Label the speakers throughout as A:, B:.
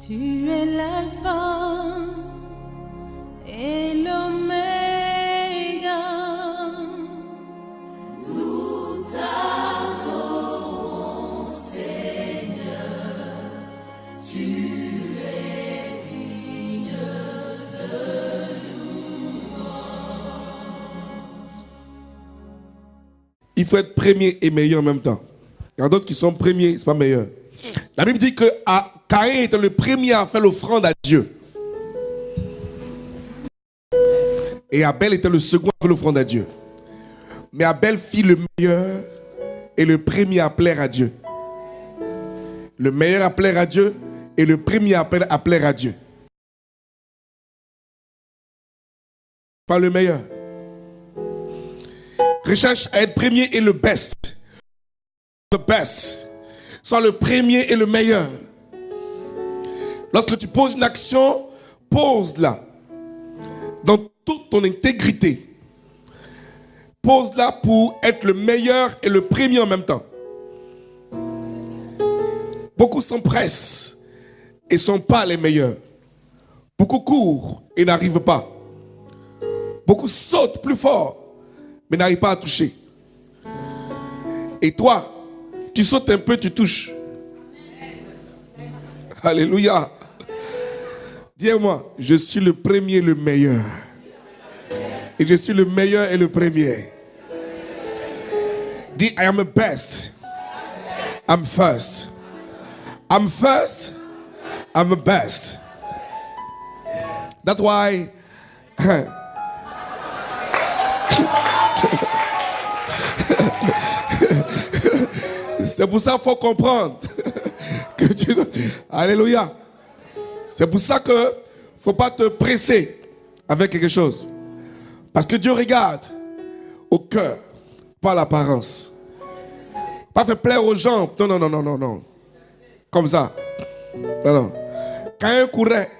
A: Tu es l'alpha et l'oméga. Nous t'adorons, Seigneur. Tu es digne de louange.
B: Il faut être premier et meilleur en même temps. Il y en a d'autres qui sont premiers, c'est pas meilleur. La Bible dit que Caïn était le premier à faire l'offrande à Dieu. Et Abel était le second à faire l'offrande à Dieu. Mais Abel fit le meilleur et le premier à plaire à Dieu. Le meilleur à plaire à Dieu et le premier à plaire à Dieu. Pas le meilleur. Recherche à être premier et le best. The best. Sois le premier et le meilleur. Lorsque tu poses une action, pose-la dans toute ton intégrité. Pose-la pour être le meilleur et le premier en même temps. Beaucoup s'empressent et ne sont pas les meilleurs. Beaucoup courent et n'arrivent pas. Beaucoup sautent plus fort mais n'arrivent pas à toucher. Et toi, tu sautes un peu, tu touches. Alléluia. Dis-moi, je suis le premier et le meilleur. Et je suis le meilleur et le premier. Dis, I am the best. I'm first. I'm first. I'm the best. That's why. C'est pour ça qu'il faut comprendre que tu... Alléluia. C'est pour ça qu'il ne faut pas te presser avec quelque chose. Parce que Dieu regarde au cœur, pas l'apparence. Pas faire plaire aux gens. Non, non, non, non, non, non. Comme ça. Non, non. Caïn courait,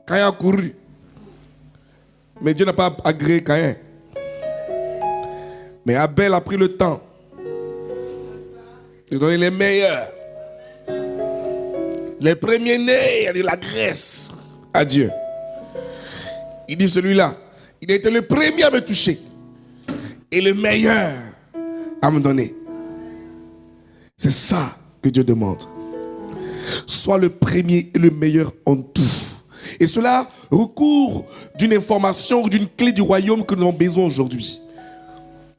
B: Caïn a couru. Mais Dieu n'a pas agréé Caïn. Mais Abel a pris le temps de donner les meilleurs, les premiers-nés de la graisse à Dieu. Il dit celui-là, il a été le premier à me toucher et le meilleur à me donner. C'est ça que Dieu demande. Sois le premier et le meilleur en tout. Et cela recourt d'une information ou d'une clé du royaume que nous avons besoin aujourd'hui.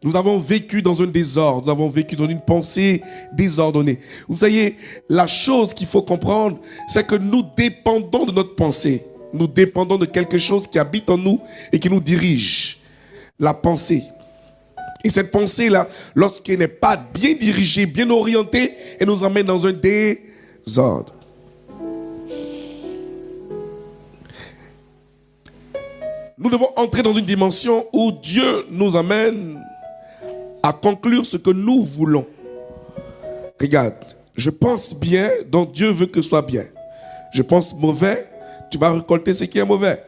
B: Nous avons vécu dans un désordre, nous avons vécu dans une pensée désordonnée. Vous savez, la chose qu'il faut comprendre, c'est que nous dépendons de notre pensée. Nous dépendons de quelque chose qui habite en nous et qui nous dirige. La pensée. Et cette pensée-là, lorsqu'elle n'est pas bien dirigée, bien orientée, elle nous emmène dans un désordre. Nous devons entrer dans une dimension où Dieu nous amène à conclure ce que nous voulons. Regarde, je pense bien, donc Dieu veut que ce soit bien. Je pense mauvais, tu vas récolter ce qui est mauvais.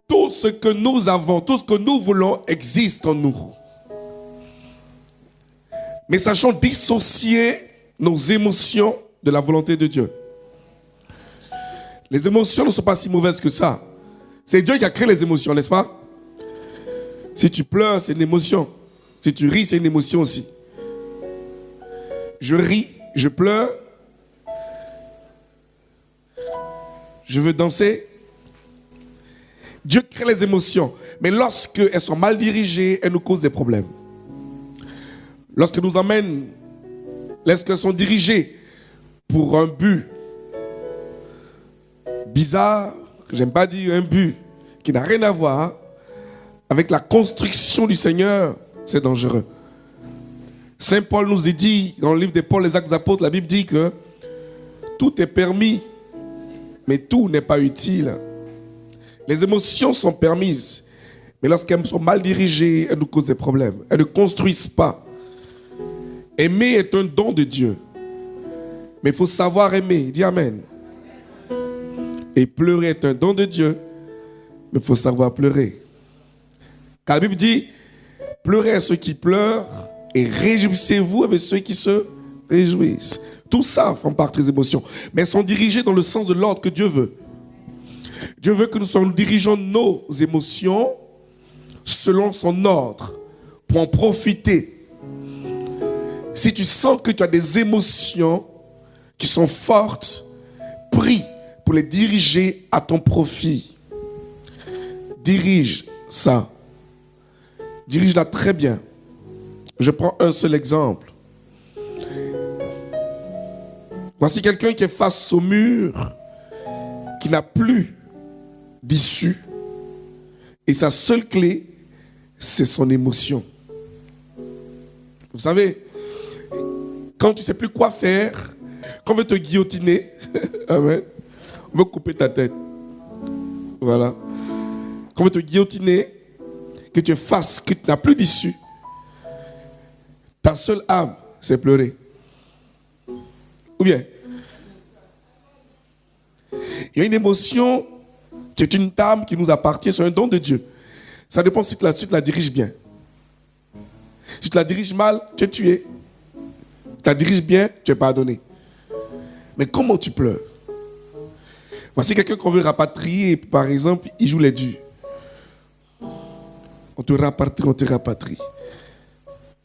B: Tout ce que nous avons, tout ce que nous voulons existe en nous. Mais sachons dissocier nos émotions de la volonté de Dieu. Les émotions ne sont pas si mauvaises que ça. C'est Dieu qui a créé les émotions, n'est-ce pas? Si tu pleures, c'est une émotion. Si tu ris, c'est une émotion aussi. Je ris, je pleure. Je veux danser. Dieu crée les émotions. Mais lorsqu'elles sont mal dirigées, elles nous causent des problèmes. Lorsqu'elles sont dirigées pour un but bizarre, j'aime pas dire un but qui n'a rien à voir avec la construction du Seigneur, c'est dangereux. Saint Paul nous a dit, dans le livre des Paul, les Actes des Apôtres, la Bible dit que tout est permis, mais tout n'est pas utile. Les émotions sont permises, mais lorsqu'elles sont mal dirigées, elles nous causent des problèmes. Elles ne construisent pas. Aimer est un don de Dieu, mais il faut savoir aimer. Dis Amen. Et pleurer est un don de Dieu, mais il faut savoir pleurer. Car la Bible dit, pleurez à ceux qui pleurent et réjouissez-vous avec ceux qui se réjouissent. Tout ça font partie des émotions. Mais elles sont dirigées dans le sens de l'ordre que Dieu veut. Dieu veut que nous dirigeons nos émotions selon son ordre pour en profiter. Si tu sens que tu as des émotions qui sont fortes, prie pour les diriger à ton profit. Dirige ça. Dirige-la très bien. Je prends un seul exemple. Voici quelqu'un qui est face au mur, qui n'a plus d'issue. Et sa seule clé, c'est son émotion. Vous savez, quand tu ne sais plus quoi faire, quand on veut te guillotiner, amen, on veut couper ta tête. Voilà. Quand on veut te guillotiner, que tu es face, que tu n'as plus d'issue, ta seule âme, c'est pleurer. Ou bien, il y a une émotion qui est une âme qui nous appartient, c'est un don de Dieu. Ça dépend si tu la diriges bien. Si tu la diriges mal, tu es tué. Tu la diriges bien, tu es pardonné. Mais comment tu pleures? Voici quelqu'un qu'on veut rapatrier, par exemple, il joue les durs. On te rapatrie.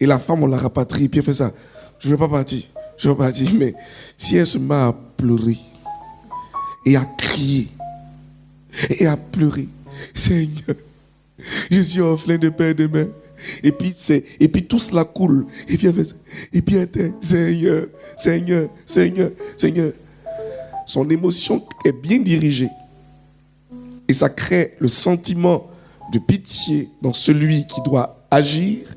B: Et la femme, on la rapatrie, puis elle fait ça. Je ne veux pas partir. Mais si elle se met à pleurer, et à crier, et à pleurer, Seigneur, je suis orphelin de père et de mère. Et puis tout cela coule. Et puis elle fait ça. Et puis elle dit, Seigneur. Son émotion est bien dirigée. Et ça crée le sentiment de pitié dans celui qui doit agir.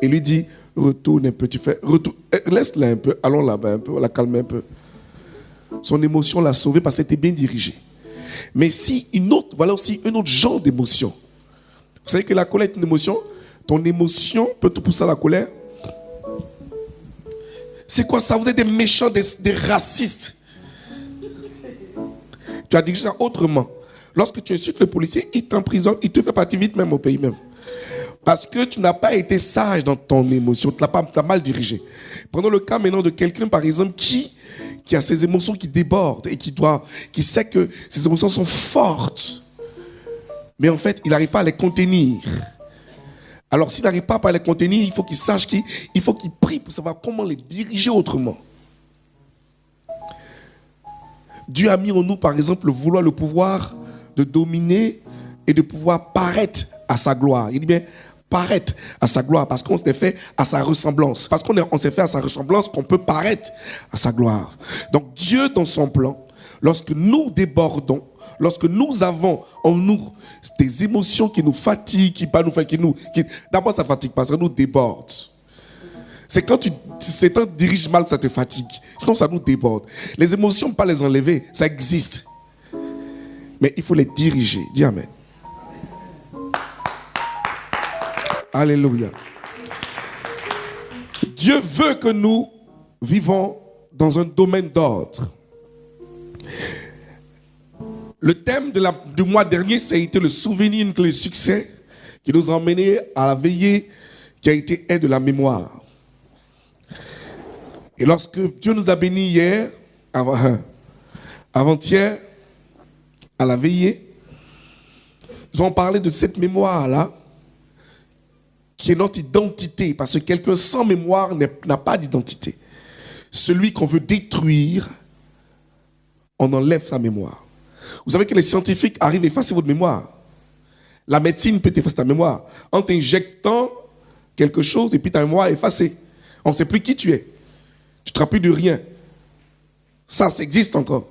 B: Et lui dit, retourne un peu. Laisse-la un peu. Allons là-bas un peu. On la calme un peu. Son émotion l'a sauvée parce qu'elle était bien dirigée. Mais si voilà aussi un autre genre d'émotion. Vous savez que la colère est une émotion. Ton émotion peut te pousser à la colère. C'est quoi ça? Vous êtes des méchants, des racistes. Tu as dirigé ça autrement. Lorsque tu insultes le policier, il t'emprisonne, il te fait partir vite même au pays même. Parce que tu n'as pas été sage dans ton émotion, tu l'as mal dirigé. Prenons le cas maintenant de quelqu'un, par exemple, qui a ses émotions qui débordent et qui sait que ses émotions sont fortes. Mais en fait, il n'arrive pas à les contenir. Alors, s'il n'arrive pas à les contenir, il faut qu'il sache qu'il prie pour savoir comment les diriger autrement. Dieu a mis en nous, par exemple, le pouvoir de dominer et de pouvoir paraître à sa gloire. Il dit bien paraître à sa gloire parce qu'on s'est fait à sa ressemblance. Parce qu'on s'est fait à sa ressemblance qu'on peut paraître à sa gloire. Donc Dieu, dans son plan, lorsque nous débordons, lorsque nous avons en nous des émotions qui nous fatiguent, d'abord ça fatigue parce que nous déborde. C'est quand tu diriges mal que ça te fatigue. Sinon ça nous déborde. Les émotions, pas les enlever, ça existe. Mais il faut les diriger. Dis amen. Alléluia. Dieu veut que nous vivons dans un domaine d'ordre. Le thème du mois dernier, ça a été le souvenir, le succès qui nous a emmenés à la veillée qui a été aide de la mémoire. Et lorsque Dieu nous a bénis hier, avant-hier, à la veillée, nous avons parlé de cette mémoire-là, qui est notre identité, parce que quelqu'un sans mémoire n'a pas d'identité. Celui qu'on veut détruire, on enlève sa mémoire. Vous savez que les scientifiques arrivent à effacer votre mémoire. La médecine peut effacer ta mémoire en t'injectant quelque chose et puis ta mémoire est effacée. On ne sait plus qui tu es. Tu ne te rappelles de rien. Ça existe encore.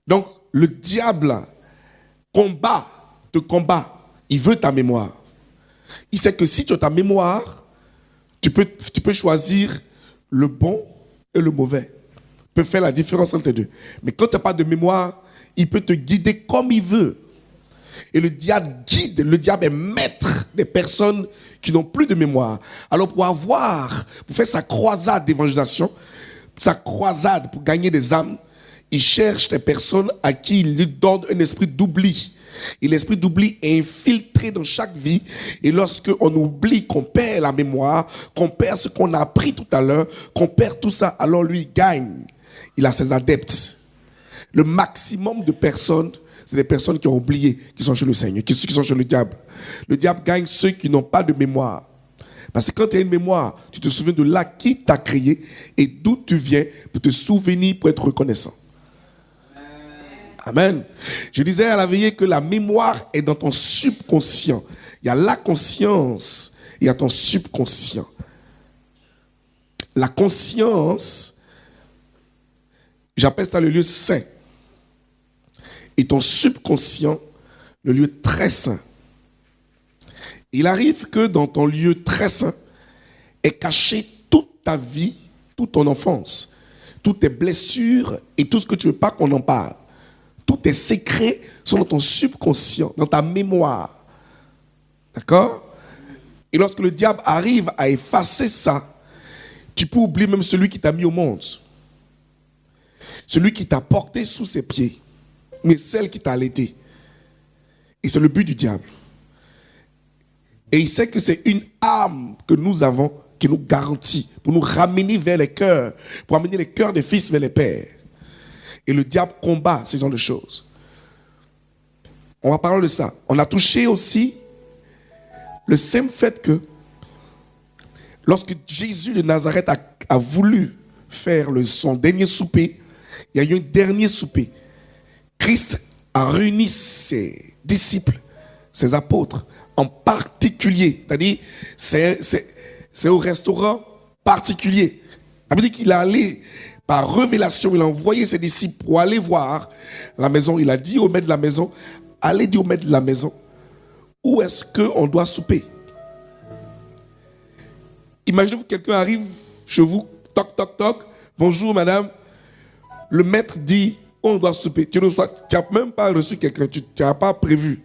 B: Donc, le diable te combat. Il veut ta mémoire. Il sait que si tu as ta mémoire, tu peux choisir le bon et le mauvais. Tu peux faire la différence entre les deux. Mais quand tu n'as pas de mémoire, il peut te guider comme il veut. Et le diable est maître des personnes qui n'ont plus de mémoire. Alors pour faire sa croisade d'évangélisation, sa croisade pour gagner des âmes, il cherche des personnes à qui il lui donne un esprit d'oubli. Et l'esprit d'oubli est infiltré dans chaque vie. Et lorsque on oublie, qu'on perd la mémoire, qu'on perd ce qu'on a appris tout à l'heure, qu'on perd tout ça, alors lui gagne. Il a ses adeptes. Le maximum de personnes, c'est des personnes qui ont oublié, qui sont chez le Seigneur, qui sont chez le diable. Le diable gagne ceux qui n'ont pas de mémoire. Parce que quand tu as une mémoire, tu te souviens de là qui t'a créé et d'où tu viens pour te souvenir, pour être reconnaissant. Amen. Je disais à la veillée que la mémoire est dans ton subconscient. Il y a la conscience, il y a ton subconscient. La conscience, j'appelle ça le lieu saint. Et ton subconscient, le lieu très saint. Il arrive que dans ton lieu très saint est caché toute ta vie, toute ton enfance, toutes tes blessures et tout ce que tu ne veux pas qu'on en parle. Tous tes secrets sont dans ton subconscient, dans ta mémoire. D'accord? Et lorsque le diable arrive à effacer ça, tu peux oublier même celui qui t'a mis au monde. Celui qui t'a porté sous ses pieds. Mais celle qui t'a allaité. Et c'est le but du diable. Et il sait que c'est une arme que nous avons qui nous garantit pour nous ramener vers les cœurs, pour amener les cœurs des fils vers les pères. Et le diable combat ce genre de choses. On va parler de ça. On a touché aussi le simple fait que lorsque Jésus de Nazareth a voulu faire son dernier souper, il y a eu un dernier souper. Christ a réuni ses disciples, ses apôtres, en particulier. C'est-à-dire, c'est au restaurant particulier. Ça veut dire qu'il est allé par révélation, il a envoyé ses disciples pour aller voir la maison. Il a dit au maître de la maison, allez dire au maître de la maison, où est-ce qu'on doit souper? Imaginez-vous, quelqu'un arrive chez vous, toc, toc, toc, bonjour madame, le maître dit, on doit souper. Tu n'as même pas reçu quelqu'un, tu n'as pas prévu.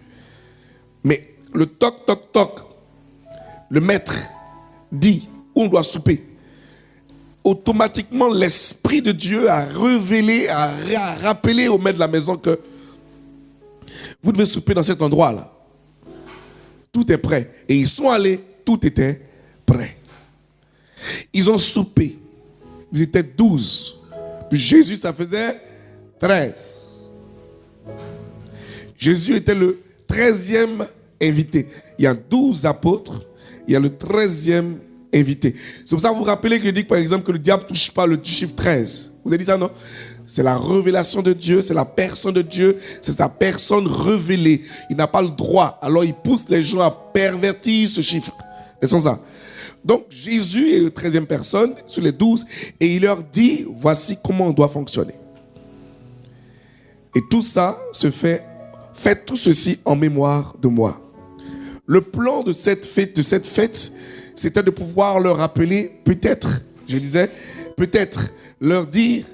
B: Mais le toc, toc, toc, le maître dit, on doit souper. Automatiquement, l'Esprit de Dieu a révélé, a rappelé au maître de la maison que vous devez souper dans cet endroit-là. Tout est prêt. Et ils sont allés, tout était prêt. Ils ont soupé. Ils étaient 12. Puis Jésus, ça faisait 13. Jésus était le 13e invité. Il y a 12 apôtres. Il y a le 13e invité. C'est pour ça que vous vous rappelez que je dis par exemple que le diable ne touche pas le chiffre 13. Vous avez dit ça, non? C'est la révélation de Dieu, c'est la personne de Dieu, c'est sa personne révélée. Il n'a pas le droit. Alors il pousse les gens à pervertir ce chiffre. C'est ça. Donc Jésus est le 13e personne sur les 12 et il leur dit, voici comment on doit fonctionner. Et tout ça se fait, faites tout ceci en mémoire de moi. Le plan de cette fête, c'était de pouvoir leur rappeler, peut-être, je disais, peut-être leur dire,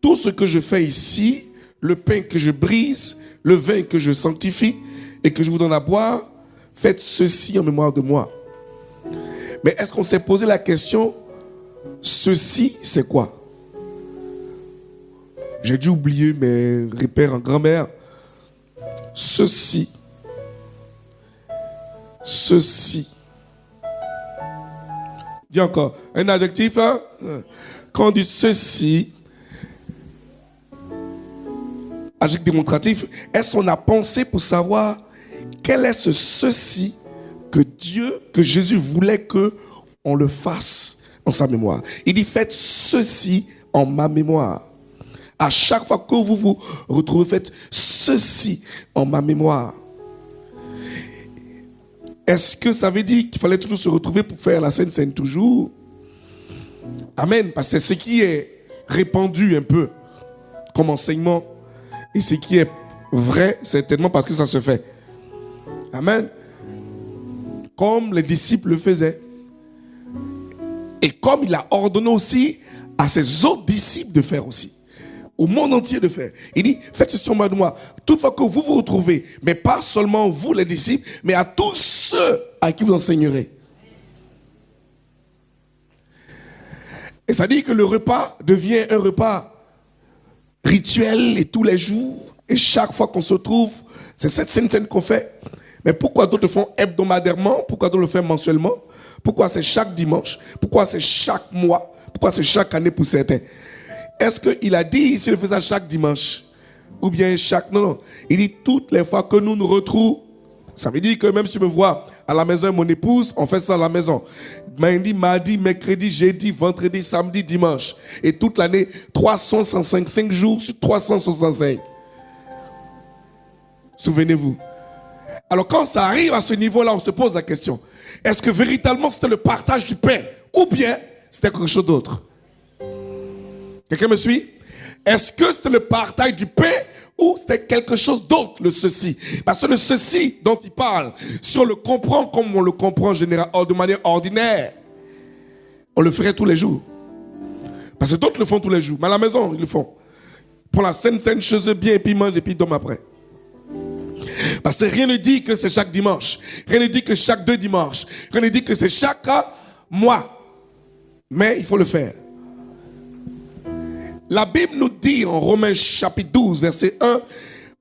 B: tout ce que je fais ici, le pain que je brise, le vin que je sanctifie et que je vous donne à boire, faites ceci en mémoire de moi. Mais est-ce qu'on s'est posé la question, ceci c'est quoi? J'ai dû oublier mes repères en grammaire. Ceci. Dis encore, un adjectif, hein? Quand on dit ceci, adjectif démonstratif, est-ce qu'on a pensé pour savoir quel est ce ceci que Jésus voulait qu'on le fasse en sa mémoire? Il dit, faites ceci en ma mémoire. À chaque fois que vous vous retrouvez, faites ceci en ma mémoire. Est-ce que ça veut dire qu'il fallait toujours se retrouver pour faire la Sainte Seine toujours? Amen. Parce que c'est ce qui est répandu un peu comme enseignement. Et ce qui est vrai, certainement parce que ça se fait. Amen. Comme les disciples le faisaient. Et comme il a ordonné aussi à ses autres disciples de faire aussi. Au monde entier de faire. Il dit, faites ceci en de moi. Toutefois que vous vous retrouvez, mais pas seulement vous les disciples, mais à tous ceux à qui vous enseignerez. Et ça dit que le repas devient un repas rituel et tous les jours. Et chaque fois qu'on se trouve, c'est cette scène qu'on fait. Mais pourquoi d'autres le font hebdomadairement? Pourquoi d'autres le font mensuellement? Pourquoi c'est chaque dimanche? Pourquoi c'est chaque mois? Pourquoi c'est chaque année pour certains? Est-ce qu'il a dit s'il fait ça chaque dimanche? Ou bien chaque... Non, non. Il dit toutes les fois que nous nous retrouvons. Ça veut dire que même si je me vois à la maison avec mon épouse, on fait ça à la maison. Lundi, mardi, mercredi, jeudi, vendredi, samedi, dimanche. Et toute l'année, 365, 5 jours sur 365. Souvenez-vous. Alors quand ça arrive à ce niveau-là, on se pose la question. Est-ce que véritablement c'était le partage du pain? Ou bien c'était quelque chose d'autre? Quelqu'un me suit? Est-ce que c'était le partage du pain ou c'était quelque chose d'autre, le ceci? Parce que le ceci dont il parle, si on le comprend comme on le comprend de manière ordinaire, on le ferait tous les jours. Parce que d'autres le font tous les jours. Mais à la maison, ils le font. Pour la scène chez eux bien et puis ils mangent et puis ils dorment après. Parce que rien ne dit que c'est chaque dimanche. Rien ne dit que chaque 2 dimanches. Rien ne dit que c'est chaque mois. Mais il faut le faire. La Bible nous dit en Romains chapitre 12, verset 1,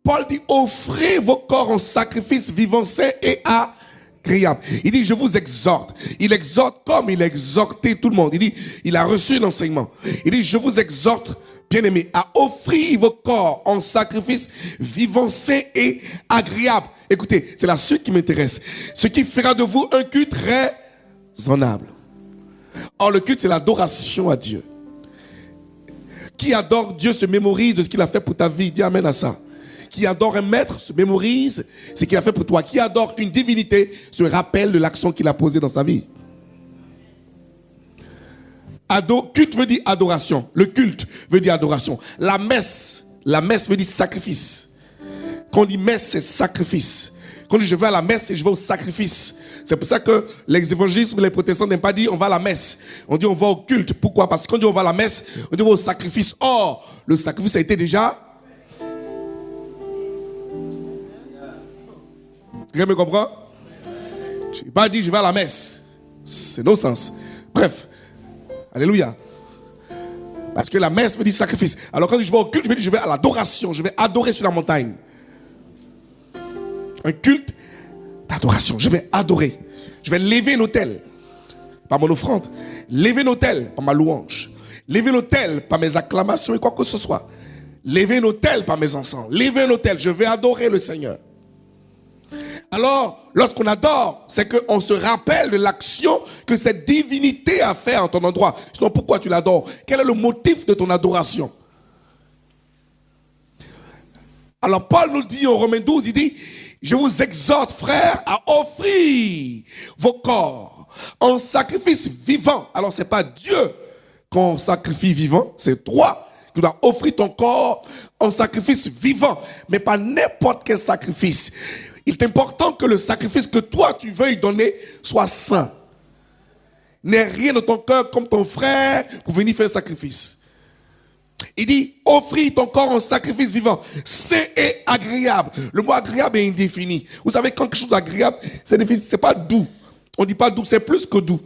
B: Paul dit, offrez vos corps en sacrifice vivant, saint et agréable. Il dit, je vous exhorte. Il exhorte comme il a exhorté tout le monde. Il dit, il a reçu l'enseignement. Il dit, je vous exhorte, bien-aimés, à offrir vos corps en sacrifice vivant, saint et agréable. Écoutez, c'est la suite qui m'intéresse. Ce qui fera de vous un culte raisonnable. Or, le culte, c'est l'adoration à Dieu. Qui adore Dieu se mémorise de ce qu'il a fait pour ta vie. Dis amen à ça. Qui adore un maître se mémorise ce qu'il a fait pour toi. Qui adore une divinité se rappelle de l'action qu'il a posée dans sa vie. Culte veut dire adoration. Le culte veut dire adoration. La messe veut dire sacrifice. Quand on dit messe, c'est sacrifice. Quand on dit je vais à la messe, je vais au sacrifice. C'est pour ça que les évangélistes ou les protestants n'aiment pas dire on va à la messe. On dit on va au culte. Pourquoi? Parce que quand on dit on va à la messe, on dit on va au sacrifice. Or, le sacrifice a été déjà... Quelqu'un me comprend? Je n'ai pas dit je vais à la messe. C'est non sens. Bref. Alléluia. Parce que la messe veut dire sacrifice. Alors quand je vais au culte, je vais dire je vais à l'adoration. Je vais adorer sur la montagne. Un culte d'adoration. Je vais adorer. Je vais lever l'autel par mon offrande. Lever l'autel par ma louange. Lever l'autel par mes acclamations et quoi que ce soit. Lever l'autel par mes encens. Lever l'autel. Je vais adorer le Seigneur. Alors, lorsqu'on adore, c'est qu'on se rappelle de l'action que cette divinité a fait en ton endroit. Sinon, pourquoi tu l'adores? Quel est le motif de ton adoration? Alors, Paul nous dit en Romains 12, il dit, je vous exhorte, frères, à offrir vos corps en sacrifice vivant. Alors, ce n'est pas Dieu qu'on sacrifie vivant, c'est toi qui dois offrir ton corps en sacrifice vivant, mais pas n'importe quel sacrifice. Il est important que le sacrifice que toi tu veuilles donner soit saint. N'aie rien dans ton cœur comme ton frère pour venir faire un sacrifice. Il dit, offrir ton corps en sacrifice vivant, saint et agréable. Le mot agréable est indéfini. Vous savez, quand quelque chose est agréable, c'est pas doux. On ne dit pas doux, c'est plus que doux.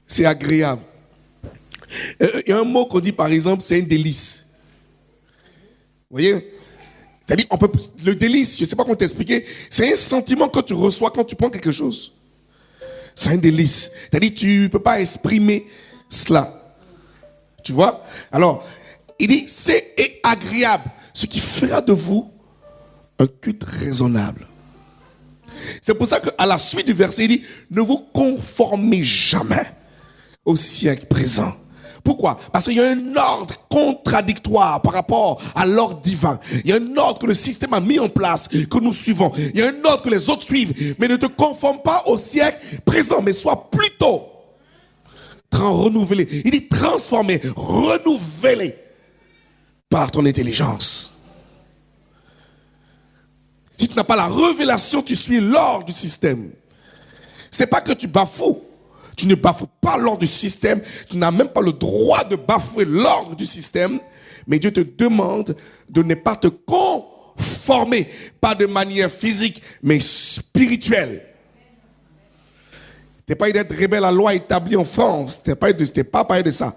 B: C'est agréable. Il y a un mot qu'on dit par exemple, c'est un délice. Vous voyez? C'est-à-dire, le délice, je ne sais pas comment t'expliquer, c'est un sentiment que tu reçois quand tu prends quelque chose. C'est un délice. C'est-à-dire, tu ne peux pas exprimer cela. Tu vois? Alors, il dit, c'est agréable. Ce qui fera de vous un culte raisonnable. C'est pour ça qu'à la suite du verset, il dit, ne vous conformez jamais au siècle présent. Pourquoi? Parce qu'il y a un ordre contradictoire par rapport à l'ordre divin. Il y a un ordre que le système a mis en place, que nous suivons. Il y a un ordre que les autres suivent. Mais ne te conforme pas au siècle présent, mais sois plutôt renouvelé. Il dit transformé, renouvelé par ton intelligence. Si tu n'as pas la révélation, tu suis l'ordre du système. C'est pas que tu bafoues. Tu ne bafoues pas l'ordre du système. Tu n'as même pas le droit de bafouer l'ordre du système. Mais Dieu te demande de ne pas te conformer. Pas de manière physique, mais spirituelle. Tu n'es pas d'être rebelle à la loi établie en France. Tu n'es pas parlé de ça.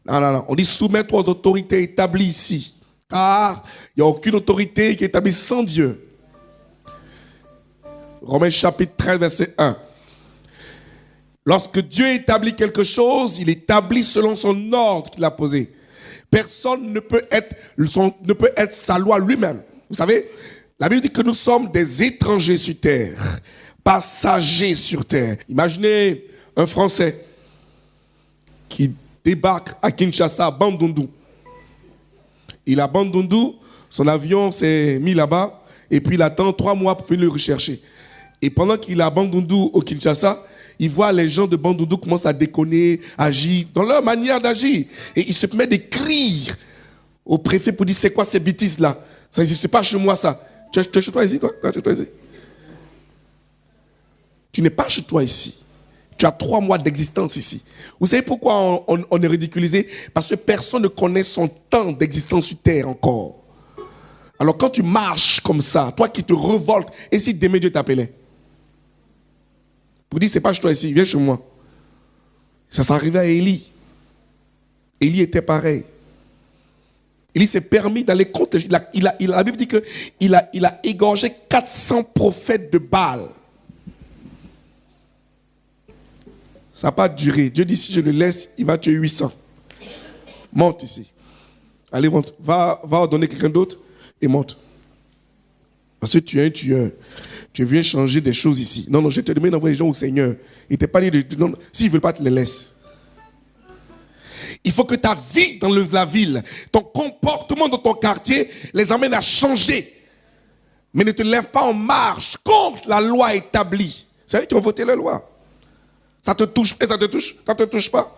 B: Non. On dit soumets-toi aux autorités établies ici. car il n'y a aucune autorité qui est établie sans Dieu. Romains chapitre 13, verset 1. Lorsque Dieu établit quelque chose, il établit selon son ordre qu'il a posé. Personne ne peut être sa loi lui-même. Vous savez, la Bible dit que nous sommes des étrangers sur terre, passagers sur terre. Imaginez un Français qui débarque à Kinshasa, à Bandundu. Il a Bandundu, son avion s'est mis là-bas, et puis il attend 3 mois pour venir le rechercher. Et pendant qu'il est à Bandundu, au Kinshasa, il voit les gens de Bandundu commencent à déconner, agir, dans leur manière d'agir. Et il se met des cris au préfet pour dire, c'est quoi ces bêtises-là? Ça n'existe pas chez moi, ça. Tu es chez toi ici, toi? Tu n'es pas chez toi ici. Tu as 3 mois d'existence ici. Vous savez pourquoi on est ridiculisé? Parce que personne ne connaît son temps d'existence sur terre encore. Alors quand tu marches comme ça, toi qui te révoltes, et si demain Dieu t'appelait? Pour dire, c'est pas chez toi ici, viens chez moi. Ça s'est arrivé à Élie. Élie était pareil. Élie s'est permis d'aller contre. La Bible dit qu'il a égorgé 400 prophètes de Baal. Ça n'a pas duré. Dieu dit, si je le laisse, il va tuer 800. Monte ici. Allez, monte. Va ordonner quelqu'un d'autre et monte. Parce que tu es un tueur. Tu viens changer des choses ici. Non, je te demande d'envoyer les gens au Seigneur. Il ne t'a pas dit de... Non, s'ils ne veulent pas, te les laisse. Il faut que ta vie dans la ville, ton comportement dans ton quartier, les amène à changer. Mais ne te lève pas en marche contre la loi établie. Vous savez, tu as voté la loi. Ça te touche et ça te touche. Ça ne te touche pas.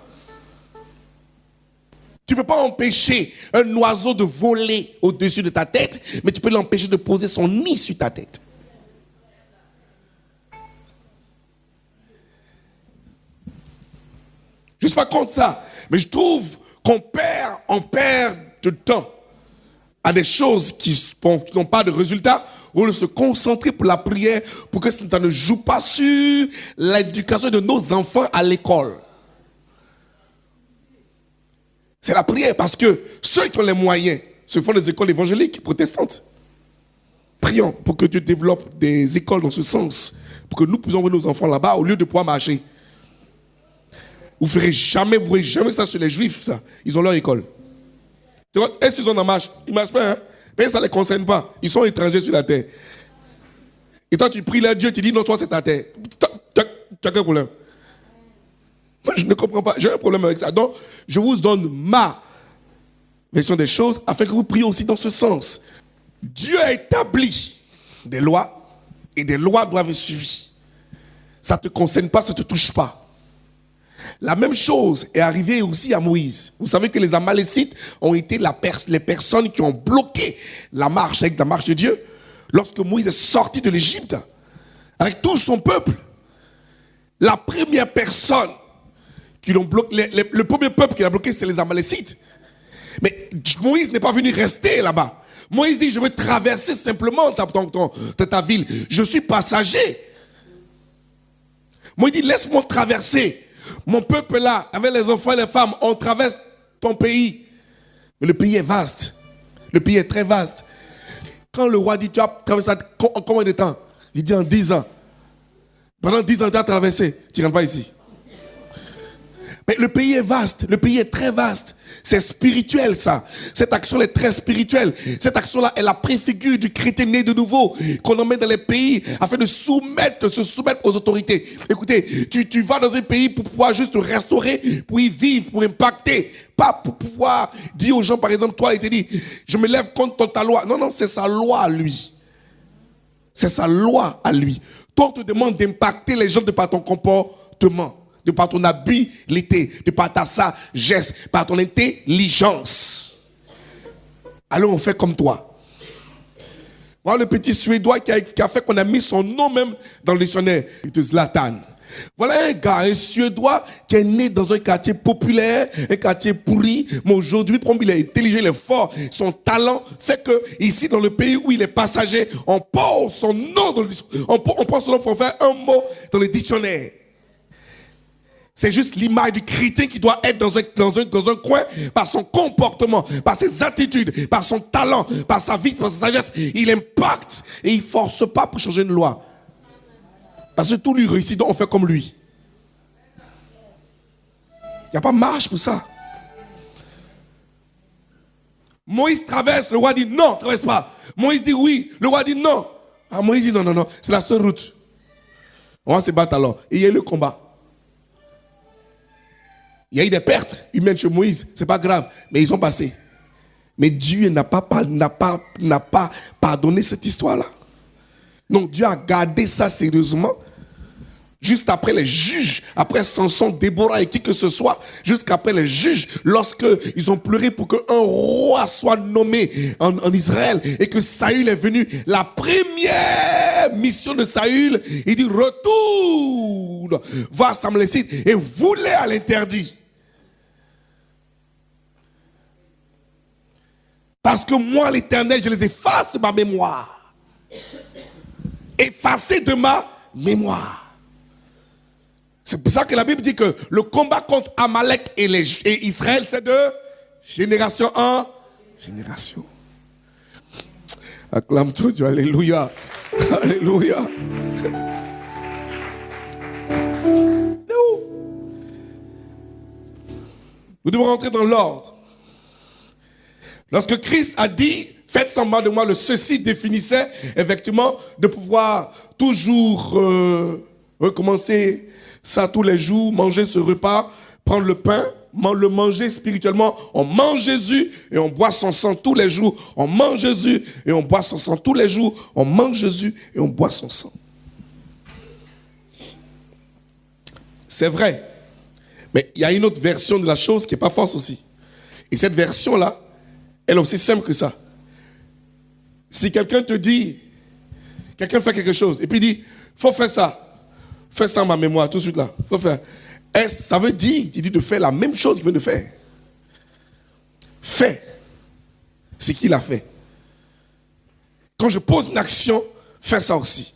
B: Tu ne peux pas empêcher un oiseau de voler au-dessus de ta tête, mais tu peux l'empêcher de poser son nid sur ta tête. Je ne suis pas contre ça, mais je trouve qu'on perd de temps à des choses qui n'ont pas de résultat, au lieu de se concentrer pour la prière, pour que ça ne joue pas sur l'éducation de nos enfants à l'école. C'est la prière, parce que ceux qui ont les moyens se font des écoles évangéliques protestantes. Prions pour que Dieu développe des écoles dans ce sens, pour que nous puissions envoyer nos enfants là-bas au lieu de pouvoir marcher. Vous ne verrez jamais ça sur les Juifs, ça. Ils ont leur école. Est-ce qu'ils ont en marche? Ils ne marchent pas, hein? Mais ça ne les concerne pas. Ils sont étrangers sur la terre. Et toi, tu pries là, Dieu, tu dis non, toi, c'est ta terre. Tu as quel problème? Moi, je ne comprends pas. J'ai un problème avec ça. Donc, je vous donne ma version des choses afin que vous priez aussi dans ce sens. Dieu a établi des lois et des lois doivent être suivies. Ça ne te concerne pas, ça ne te touche pas. La même chose est arrivée aussi à Moïse. Vous savez que les Amalécites ont été les personnes qui ont bloqué la marche avec la marche de Dieu. Lorsque Moïse est sorti de l'Égypte, avec tout son peuple, la première personne qui l'ont bloqué, le premier peuple qui l'a bloqué, c'est les Amalécites. Mais Moïse n'est pas venu rester là-bas. Moïse dit, je veux traverser simplement ta ville. Je suis passager. Moïse dit, laisse-moi traverser. Mon peuple là, avec les enfants et les femmes, on traverse ton pays. Mais le pays est vaste. Le pays est très vaste. Quand le roi dit, tu as traversé en combien de temps? Il dit en 10 ans. Pendant 10 ans, tu as traversé. Tu ne rentres pas ici. Mais le pays est vaste, le pays est très vaste. C'est spirituel ça. Cette action est très spirituelle. Cette action-là est la préfigure du chrétien né de nouveau qu'on emmène dans les pays afin de se soumettre aux autorités. Écoutez, tu vas dans un pays pour pouvoir juste restaurer, pour y vivre, pour impacter. Pas pour pouvoir dire aux gens, par exemple, toi, il te dit, je me lève contre ta loi. Non, c'est sa loi à lui. C'est sa loi à lui. Toi, on te demande d'impacter les gens de par ton comportement, de par ton habileté, de par ta sagesse, par ton intelligence. Alors on fait comme toi. Voilà le petit Suédois qui a fait qu'on a mis son nom même dans le dictionnaire. Zlatan. Voilà un gars, un Suédois qui est né dans un quartier populaire, un quartier pourri, mais aujourd'hui, il est intelligent, il est fort. Son talent fait que ici, dans le pays où il est passager, on pose son nom dans le dictionnaire. On pose son nom pour faire un mot dans le dictionnaire. C'est juste l'image du chrétien qui doit être dans un coin par son comportement, par ses attitudes, par son talent, par sa vie, par sa sagesse. Il impacte et il ne force pas pour changer une loi. Parce que tout lui réussit, donc on fait comme lui. Il n'y a pas marche pour ça. Moïse traverse, le roi dit non, traverse pas. Moïse dit oui, le roi dit non. Ah, Moïse dit non, c'est la seule route. On va se battre alors. Et il y a eu le combat. Il y a eu des pertes humaines chez Moïse, c'est pas grave, mais ils ont passé. Mais Dieu n'a pas pardonné cette histoire-là. Donc Dieu a gardé ça sérieusement. Juste après les juges, après Samson, Déborah et qui que ce soit, jusqu'après les juges, lorsqu'ils ont pleuré pour qu'un roi soit nommé en Israël et que Saül est venu, la première mission de Saül, il dit retourne voir Samlécite et voulez à l'interdit. Parce que moi, l'Éternel, je les efface de ma mémoire. Effacé de ma mémoire. C'est pour ça que la Bible dit que le combat contre Amalek et Israël, c'est de génération en génération. Acclame-toi Dieu, alléluia. Alléluia. Nous devons rentrer dans l'ordre. Lorsque Christ a dit, faites semblant de moi, le ceci définissait effectivement de pouvoir toujours recommencer ça tous les jours, manger ce repas, prendre le pain, le manger spirituellement. On mange Jésus et on boit son sang tous les jours. On mange Jésus et on boit son sang tous les jours. On mange Jésus et on boit son sang. C'est vrai. Mais il y a une autre version de la chose qui n'est pas fausse aussi. Et cette version-là, elle est aussi simple que ça. Si quelqu'un te dit, quelqu'un fait quelque chose, et puis dit, faut faire ça. Fais ça en ma mémoire, tout de suite là. Faut faire. Ça veut dire, il dit de faire la même chose qu'il vient de faire. Fais ce qu'il a fait. Quand je pose une action, fais ça aussi.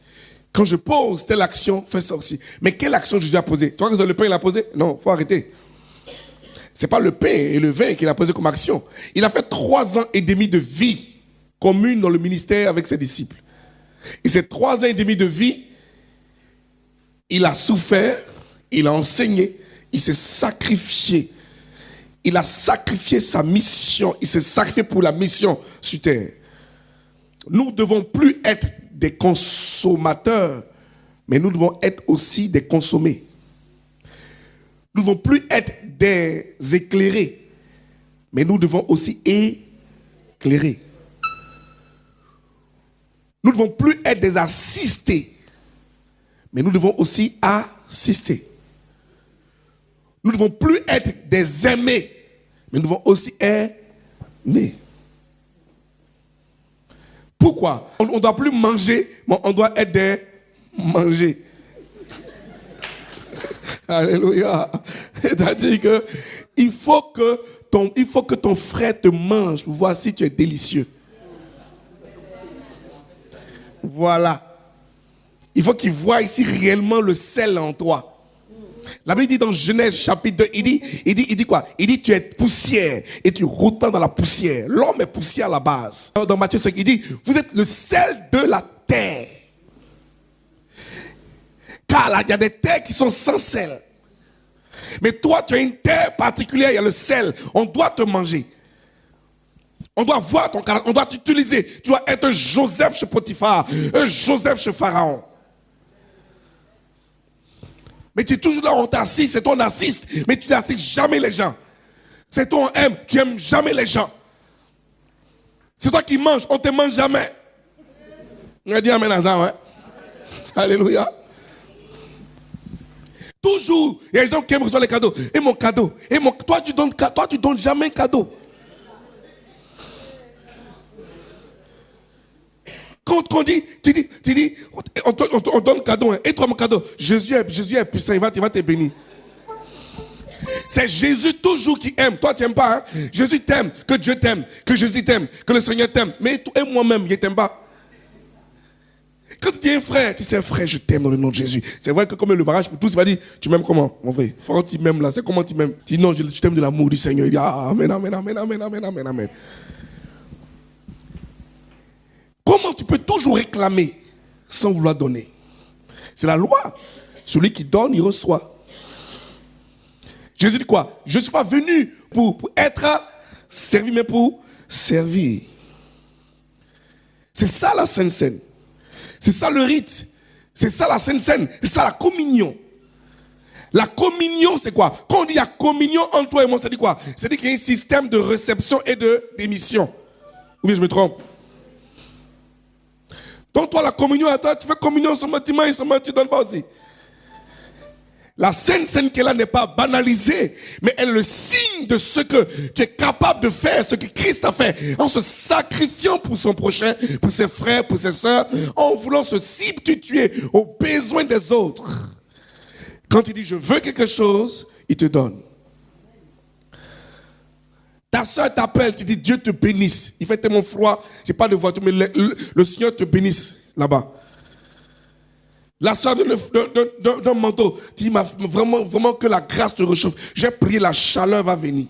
B: Quand je pose telle action, fais ça aussi. Mais quelle action Jésus a posée? Tu vois que le pain il a posé? Non, il faut arrêter. C'est pas le pain et le vin qu'il a posé comme action. Il a fait 3 ans et demi de vie commune dans le ministère avec ses disciples. Et ces 3 ans et demi de vie, il a souffert, il a enseigné, il s'est sacrifié. Il a sacrifié sa mission, il s'est sacrifié pour la mission sur terre. Nous ne devons plus être des consommateurs, mais nous devons être aussi des consommés. Nous ne devons plus être des éclairés, mais nous devons aussi éclairer. Nous ne devons plus être des assistés, mais nous devons aussi assister. Nous ne devons plus être des aimés, mais nous devons aussi aimer. Pourquoi? On ne doit plus manger, mais on doit être des mangés. Alléluia. C'est-à-dire que il faut que ton frère te mange pour voir si tu es délicieux. Voilà. Il faut qu'il voie ici réellement le sel en toi. La Bible dit dans Genèse chapitre 2, il dit quoi? Il dit tu es poussière et tu retournes dans la poussière. L'homme est poussière à la base. Dans Matthieu 5, il dit vous êtes le sel de la terre. Car là, il y a des terres qui sont sans sel. Mais toi, tu as une terre particulière, il y a le sel. On doit te manger. On doit voir ton caractère, on doit t'utiliser. Tu dois être un Joseph chez Potiphar, un Joseph chez Pharaon. Mais tu es toujours là, on t'assiste, c'est toi on assiste, mais tu n'assistes jamais les gens. C'est toi on aime, tu n'aimes jamais les gens. C'est toi qui manges, on ne te mange jamais. On a dit amen à ça, ouais. Alléluia. Toujours, il y a des gens qui aiment recevoir les cadeaux. Et mon cadeau, toi tu donnes jamais un cadeau. Quand on dit, tu dis, on donne cadeau, hein. Et toi mon cadeau, Jésus est puissant, il va te bénir. C'est Jésus toujours qui aime. Toi tu n'aimes pas, hein? Jésus t'aime, que Dieu t'aime, que Jésus t'aime, que le Seigneur t'aime. Mais et moi-même, je ne t'aime pas. Quand tu dis un frère, tu sais, frère, je t'aime dans le nom de Jésus. C'est vrai que comme le mariage pour tous, il va dire, tu m'aimes comment, mon frère? Quand tu m'aimes là, c'est comment tu m'aimes? Tu dis non, je t'aime de l'amour du Seigneur. Il dit, ah, amen, amen, amen, amen, amen, amen, amen. Comment tu peux toujours réclamer sans vouloir donner? C'est la loi. Celui qui donne, il reçoit. Jésus dit quoi? Je ne suis pas venu pour être servi, mais pour servir. C'est ça la Sainte Seine. C'est ça le rite. C'est ça la Sainte Seine. C'est ça la communion. La communion, c'est quoi? Quand on dit il y a communion entre toi et moi, ça dit quoi? Ça dit qu'il y a un système de réception et d'émission. Ou bien je me trompe? Donc toi, la communion à toi, tu fais communion seulement, tu manges seulement, tu ne donnes pas aussi. La Sainte Seine qui est là n'est pas banalisée, mais elle est le signe de ce que tu es capable de faire, ce que Christ a fait, en se sacrifiant pour son prochain, pour ses frères, pour ses sœurs, en voulant se substituer aux besoins des autres. Quand il dit je veux quelque chose, il te donne. Ta soeur t'appelle, tu dis Dieu te bénisse. Il fait tellement froid, j'ai pas de voiture, mais le Seigneur te bénisse là-bas. La soeur d'un manteau, tu dis vraiment, vraiment que la grâce te réchauffe. J'ai prié, la chaleur va venir.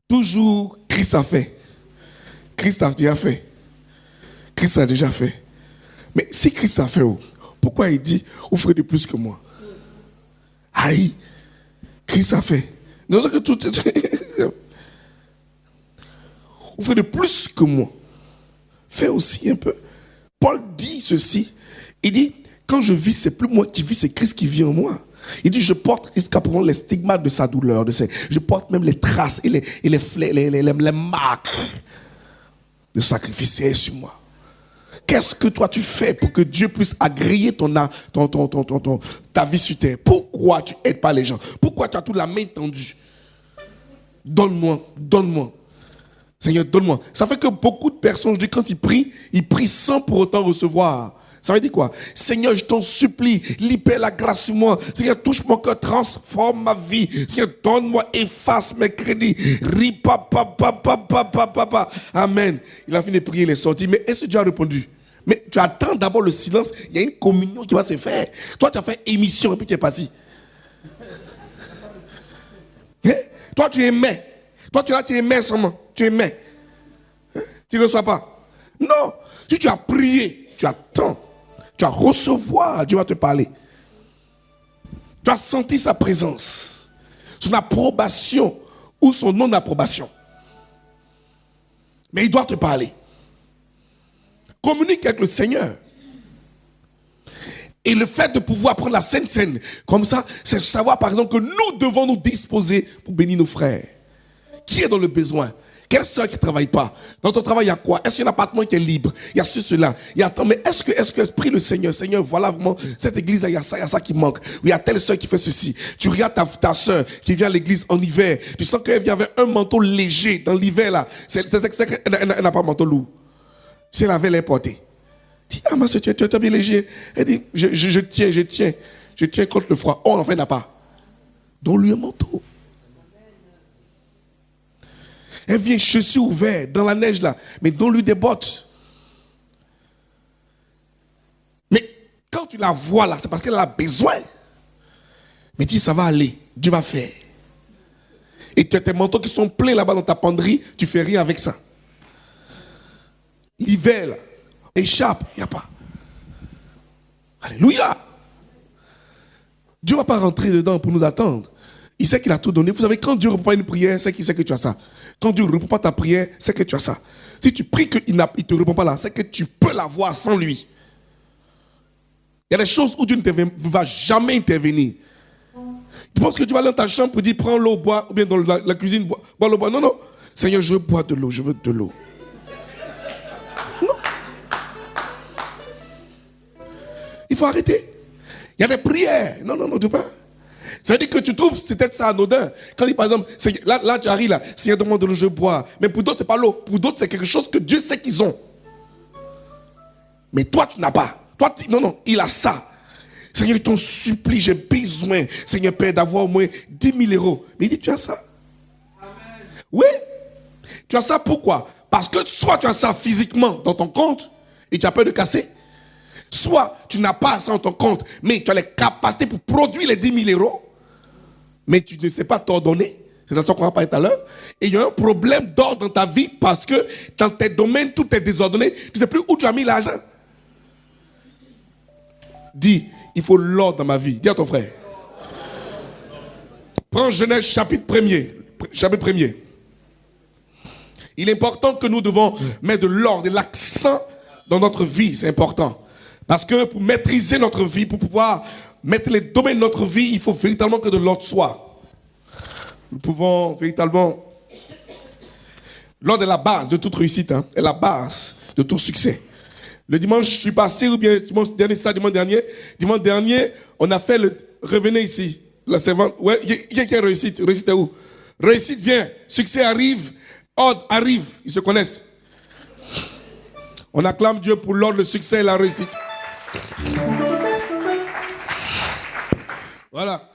B: Toujours, Christ a fait. Christ a déjà fait. Christ a déjà fait. Mais si Christ a fait, pourquoi il dit, vous ferez de plus que moi? Aïe, Christ a fait. Non, c'est que tout. Vous ferez de plus que moi. Fais aussi un peu. Paul dit ceci. Il dit, quand je vis, c'est plus moi qui vis, c'est Christ qui vit en moi. Il dit, je porte jusqu'à présent les stigmates de sa douleur. Je porte même les traces et les marques de sacrifice sur moi. Qu'est-ce que toi tu fais pour que Dieu puisse agréer ta vie sur terre? Pourquoi tu n'aides pas les gens? Pourquoi tu as toute la main tendue? Donne-moi, donne-moi. Seigneur, donne-moi. Ça fait que beaucoup de personnes, je dis, quand ils prient sans pour autant recevoir. Ça veut dire quoi? Seigneur, je t'en supplie, libère la grâce sur moi. Seigneur, touche mon cœur, transforme ma vie. Seigneur, donne-moi, efface mes crédits. Amen. Il a fini de prier, il est sorti. Mais est-ce que Dieu a répondu? Mais tu attends d'abord le silence. Il y a une communion qui va se faire. Toi, tu as fait émission et puis tu es parti. Toi, tu aimais. Toi, tu aimais seulement. Tu aimais. Tu ne reçois pas. Non. Si tu as prié, tu attends. Tu vas recevoir. Dieu va te parler. Tu as senti sa présence. Son approbation ou son non-approbation. Mais il doit te parler. Communique avec le Seigneur. Et le fait de pouvoir prendre la Sainte Seine, comme ça, c'est savoir par exemple que nous devons nous disposer pour bénir nos frères. Qui est dans le besoin? Quelle soeur qui ne travaille pas? Dans ton travail, il y a quoi? Est-ce qu'il y a un appartement qui est libre? Il y a cela. Il y a tant. Mais est-ce que prie le Seigneur? Seigneur, voilà vraiment cette église, il y a ça qui manque. Il y a telle soeur qui fait ceci. Tu regardes ta soeur qui vient à l'église en hiver. Tu sens qu'elle vient avec un manteau léger dans l'hiver là. C'est qu'elle n'a pas un manteau lourd. Si elle avait les porté. Dis, ah ma soeur, tu es bien léger. Elle dit, je tiens contre le froid. Oh, enfin, elle n'a pas. Donne-lui un manteau. Elle vient chaussures ouvertes dans la neige là. Mais donne-lui des bottes. Mais quand tu la vois là, c'est parce qu'elle a besoin. Mais dis, ça va aller. Dieu va faire. Et tu as tes manteaux qui sont pleins là-bas dans ta penderie. Tu fais rien avec ça. L'hiver là. Échappe. Il n'y a pas. Alléluia. Dieu ne va pas rentrer dedans pour nous attendre. Il sait qu'il a tout donné. Vous savez, quand Dieu ne répond pas à une prière, c'est qu'il sait que tu as ça. Quand Dieu ne répond pas à ta prière, c'est que tu as ça. Si tu pries qu'il ne te répond pas là, c'est que tu peux l'avoir sans lui. Il y a des choses où Dieu ne va jamais intervenir. Tu penses que tu vas aller dans ta chambre pour dire prends l'eau, bois, ou bien dans la cuisine, bois l'eau, bois. Non, non. Seigneur, je veux boire de l'eau, je veux de l'eau. Non. Il faut arrêter. Il y a des prières. Non, non, non, tu peux pas. Ça veut dire que tu trouves, c'est peut-être ça anodin. Quand il dit par exemple, là tu arrives là, Seigneur demande de l'eau, je bois. Mais pour d'autres, c'est pas l'eau. Pour d'autres, c'est quelque chose que Dieu sait qu'ils ont. Mais toi, tu n'as pas. Toi, non, non, il a ça. Seigneur, je t'en supplie, j'ai besoin, Seigneur Père, d'avoir au moins 10 000 euros. Mais il dit, tu as ça. Amen. Oui. Tu as ça pourquoi? Parce que soit tu as ça physiquement dans ton compte et tu as peur de casser, soit tu n'as pas ça dans ton compte, mais tu as les capacités pour produire les 10 000 euros, mais tu ne sais pas t'ordonner. C'est dans ça qu'on va parler tout à l'heure. Et il y a un problème d'ordre dans ta vie parce que dans tes domaines, tout est désordonné. Tu ne sais plus où tu as mis l'argent. Dis, il faut l'ordre dans ma vie. Dis à ton frère. Prends Genèse chapitre 1er. Chapitre 1er. Il est important que nous devons mettre de l'ordre et l'accent dans notre vie. C'est important. Parce que pour maîtriser notre vie, pour pouvoir mettre les domaines de notre vie, il faut véritablement que de l'ordre soit. Nous pouvons véritablement... L'ordre est la base de toute réussite, hein, est la base de tout succès. Le dimanche, je suis passé, ou bien dimanche dernier, on a fait le... Revenez ici. La servante, ouais, il y a réussite. Réussite est où? Réussite vient, succès arrive, ordre arrive. Ils se connaissent. On acclame Dieu pour l'ordre, le succès et la réussite. Voilà.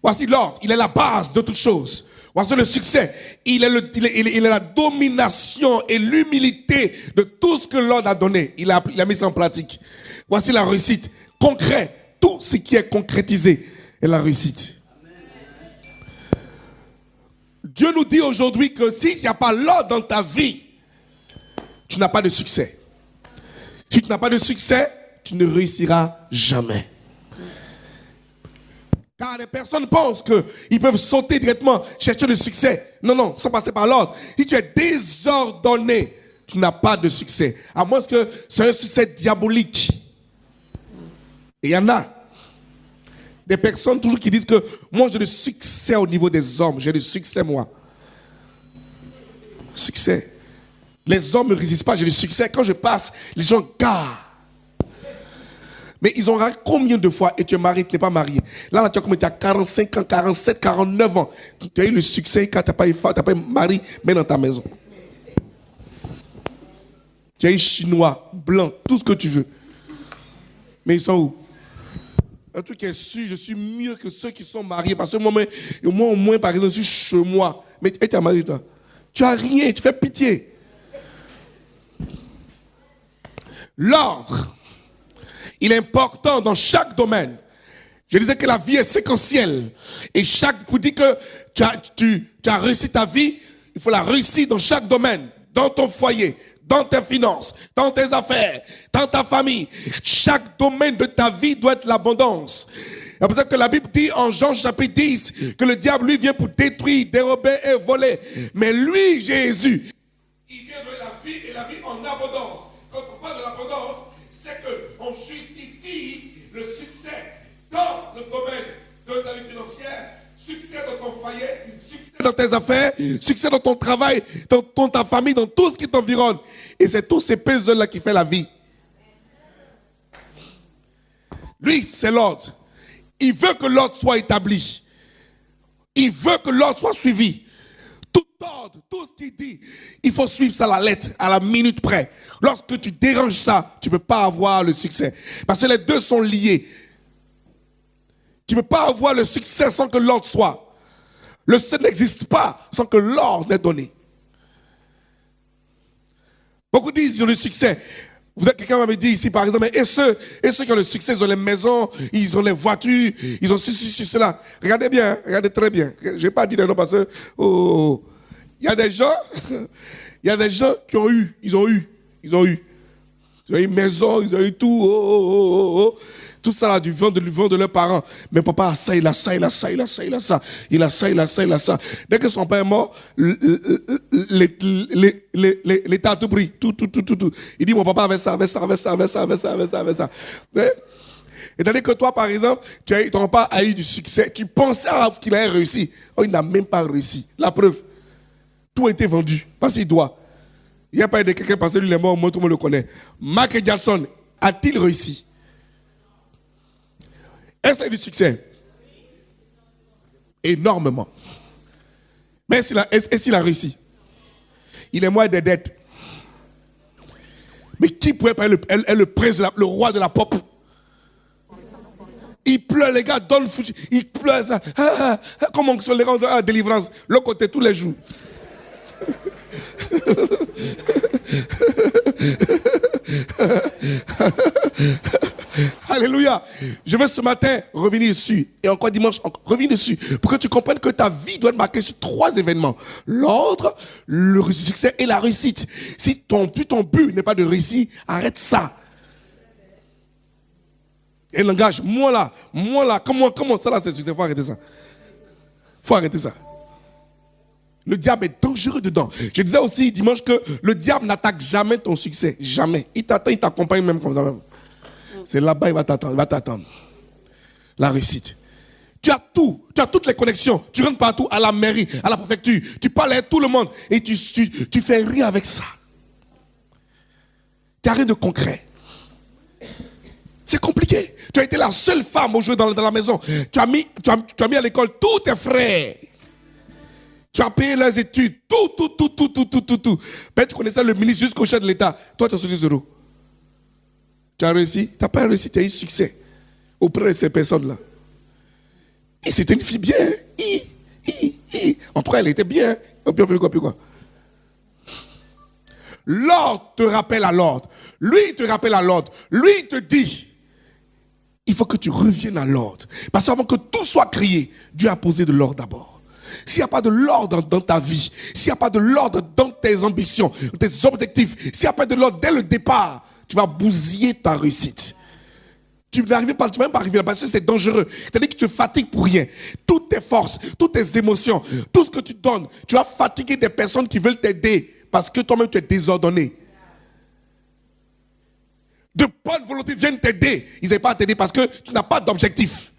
B: Voici l'ordre, il est la base de toute chose. Voici le succès, il est la domination et l'humilité de tout ce que l'ordre a donné. Il a mis ça en pratique. Voici la réussite, concret, tout ce qui est concrétisé est la réussite. Dieu nous dit aujourd'hui que s'il n'y a pas l'ordre dans ta vie, tu n'as pas de succès. Si tu n'as pas de succès, tu ne réussiras jamais. Car les personnes pensent qu'ils peuvent sauter directement, chercher le succès. Non, non, sans passer par l'ordre. Si tu es désordonné, tu n'as pas de succès. À moins que c'est un succès diabolique. Et il y en a. Des personnes toujours qui disent que moi j'ai du succès au niveau des hommes. J'ai du succès moi. Succès. Les hommes ne résistent pas, j'ai du succès. Quand je passe, les gens gardent. Mais ils ont raté combien de fois et tu es marié, tu n'es pas marié. Là, tu as 45 ans, 47, 49 ans. Tu as eu le succès quand tu n'as pas eu femme, tu n'as pas eu mari, mais dans ta maison. Tu as eu chinois, blanc, tout ce que tu veux. Mais ils sont où? Un truc est sûr, je suis mieux que ceux qui sont mariés. Parce que moi, au moins, par exemple, je suis chez moi. Mais tu es marié, toi. Tu n'as rien, tu fais pitié. L'ordre. Il est important dans chaque domaine. Je disais que la vie est séquentielle. Et pour dire que tu as réussi ta vie, il faut la réussir dans chaque domaine. Dans ton foyer, dans tes finances, dans tes affaires, dans ta famille. Chaque domaine de ta vie doit être l'abondance. C'est pour ça que la Bible dit en Jean chapitre 10 que le diable, lui, vient pour détruire, dérober et voler. Mais lui, Jésus, il vient de la vie et la vie en abondance. Quand on parle de l'abondance, c'est qu'on justifie le succès dans le domaine de ta vie financière, succès dans ton foyer, succès dans tes affaires, succès dans ton travail, dans ta famille, dans tout ce qui t'environne. Et c'est tous ces puzzles-là qui font la vie. Lui, c'est l'ordre. Il veut que l'ordre soit établi. Il veut que l'ordre soit suivi. Tout ordre, tout ce qu'il dit, il faut suivre ça à la lettre, à la minute près. Lorsque tu déranges ça, tu ne peux pas avoir le succès. Parce que les deux sont liés. Tu ne peux pas avoir le succès sans que l'ordre soit. Le succès n'existe pas sans que l'ordre est donné. Beaucoup disent qu'ils ont le succès. Quelqu'un m'avait dit ici, par exemple, et ceux qui ont le succès, ils ont les maisons, ils ont les voitures, ils ont cela. Regardez bien, hein, regardez très bien. Je ne vais pas dire des noms parce que, il y a des gens qui ont eu, ils ont eu une maison, ils ont eu tout, tout ça là, du vent de leurs parents. Mais papa a ça, il a ça, il a ça, il a ça, il a ça, il a ça, il a ça, il a ça. Dès que son père est mort, l'État a tout pris, tout. Il dit, mon papa avait ça, avait ça, avait ça, avait ça, avait ça, avait ça, avait ça. Et tandis que toi, par exemple, ton papa a eu du succès, tu pensais qu'il allait réussir. Oh, il n'a même pas réussi. La preuve, tout a été vendu, parce qu'il doit. Il n'y a pas eu de quelqu'un parce que lui, il est mort, moi, tout le monde le connaît. Michael Jackson, a-t-il réussi? Est-ce qu'il a eu du succès? Énormément. Mais est-ce qu'il a réussi? Il est mort des dettes. Mais qui pourrait parler le prince, le roi de la pop? Il pleure, les gars, donne foutu. Il pleure ça. Comment sont les gens à la délivrance? L'autre côté, tous les jours. Alléluia. Je veux ce matin revenir dessus. Et encore dimanche, revenir dessus. Pour que tu comprennes que ta vie doit être marquée sur 3 événements. L'ordre, le succès et la réussite. Si ton but n'est pas de réussir, arrête ça. Et le langage, moi là, comment ça là c'est succès? Faut arrêter ça. Faut arrêter ça. Le diable est dangereux dedans. Je disais aussi dimanche que le diable n'attaque jamais ton succès. Jamais. Il t'attend, il t'accompagne même comme ça même. C'est là-bas, il va t'attendre. La réussite. Tu as tout. Tu as toutes les connexions. Tu rentres partout, à la mairie, à la préfecture. Tu parles à tout le monde. Et tu fais rien avec ça. Tu n'as rien de concret. C'est compliqué. Tu as été la seule femme aujourd'hui dans la maison. Tu as mis à l'école tous tes frères. Tu as payé leurs études. Tout. Ben, tu connaissais le ministre jusqu'au chef de l'État. Toi, tu as sorti 0. Tu as réussi. Tu n'as pas réussi. Tu as eu succès auprès de ces personnes-là. Et c'était une fille bien. En tout cas, elle était bien. Puis quoi. L'ordre te rappelle à l'ordre. Lui, il te rappelle à l'ordre. Lui, il te dit, il faut que tu reviennes à l'ordre. Parce qu'avant que tout soit crié, Dieu a posé de l'ordre d'abord. S'il n'y a pas de l'ordre dans ta vie, s'il n'y a pas de l'ordre dans tes ambitions, tes objectifs, s'il n'y a pas de l'ordre dès le départ, tu vas bousiller ta réussite. Tu ne vas même pas arriver là parce que c'est dangereux. C'est-à-dire que tu te fatigues pour rien. Toutes tes forces, toutes tes émotions, tout ce que tu donnes, tu vas fatiguer des personnes qui veulent t'aider parce que toi-même tu es désordonné. De bonne volonté viennent t'aider. Ils n'aiment pas t'aider parce que tu n'as pas d'objectif.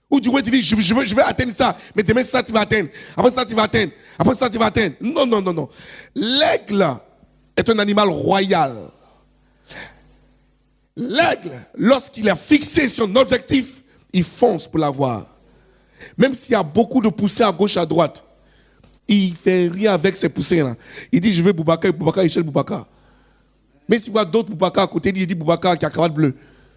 B: Ou du moins tu dis, je vais atteindre ça, mais demain ça tu vas atteindre. Après ça tu vas atteindre. Après ça tu vas atteindre. Non. L'aigle est un animal royal. L'aigle, lorsqu'il est fixé sur un objectif, il fonce pour l'avoir. Même s'il y a beaucoup de poussées à gauche, à droite, il ne fait rien avec ces poussées-là. Il dit, je veux Boubacar, il cherche Boubacar. Mais s'il voit d'autres Boubacar à côté, il dit Boubacar qui a cravate bleue,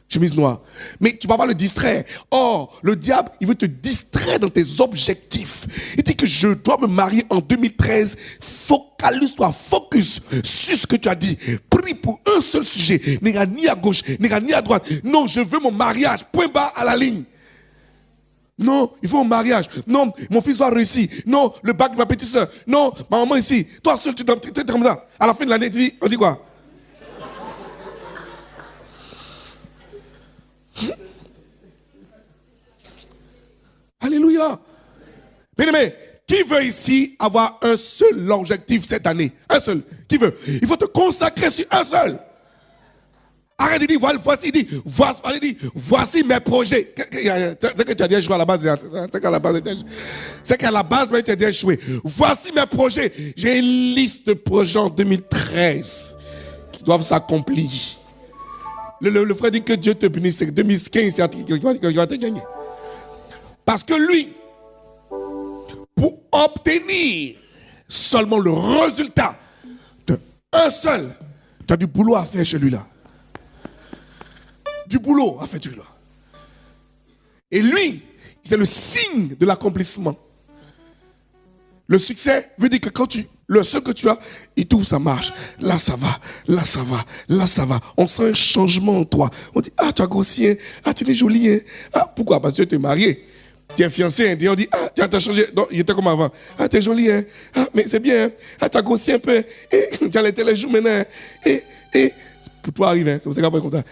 B: chemise noire. Mais tu ne vas pas le distraire. Or, le diable, il veut te distraire dans tes objectifs. Il dit que je dois me marier en 2013. Focalise-toi, focus sur ce que tu as dit. Prie pour un seul sujet. N'ira ni à gauche, n'ira ni à droite. Non, je veux mon mariage. Point barre à la ligne. Non, il faut mon mariage. Non, mon fils doit réussir. Non, le bac de ma petite soeur. Non, ma maman ici. Toi seul, tu es comme ça. À la fin de l'année, on dit quoi? Alléluia. Bien-aimé, qui veut ici avoir un seul objectif cette année? Un seul. Qui veut? Il faut te consacrer sur un seul. Arrête de dire, voici mes projets. C'est que tu as déjà échoué à la base. C'est qu'à la base, tu as déjà échoué. Voici mes projets. J'ai une liste de projets en 2013 qui doivent s'accomplir. Le frère dit que Dieu te bénisse. C'est 2015 qui va te gagner. Parce que lui, pour obtenir seulement le résultat d'un seul, tu as du boulot à faire chez lui-là. Du boulot à faire chez lui-là. Et lui, c'est le signe de l'accomplissement. Le succès veut dire que quand le seul que tu as, il trouve ça marche. Là, ça va. Là, ça va. Là, ça va. On sent un changement en toi. On dit, ah, tu as grossi, hein? Ah, tu es joli, hein? Ah, pourquoi? Parce que tu es marié. Tu es fiancé, hein? On dit, ah, tu as changé. Non, il était comme avant. Ah, tu es joli, hein? Ah, mais c'est bien, hein? Ah, tu as grossi un peu. Et tu as les téléjours maintenant. Et, pour toi, arrive, hein? C'est pour ça qu'on va comme ça.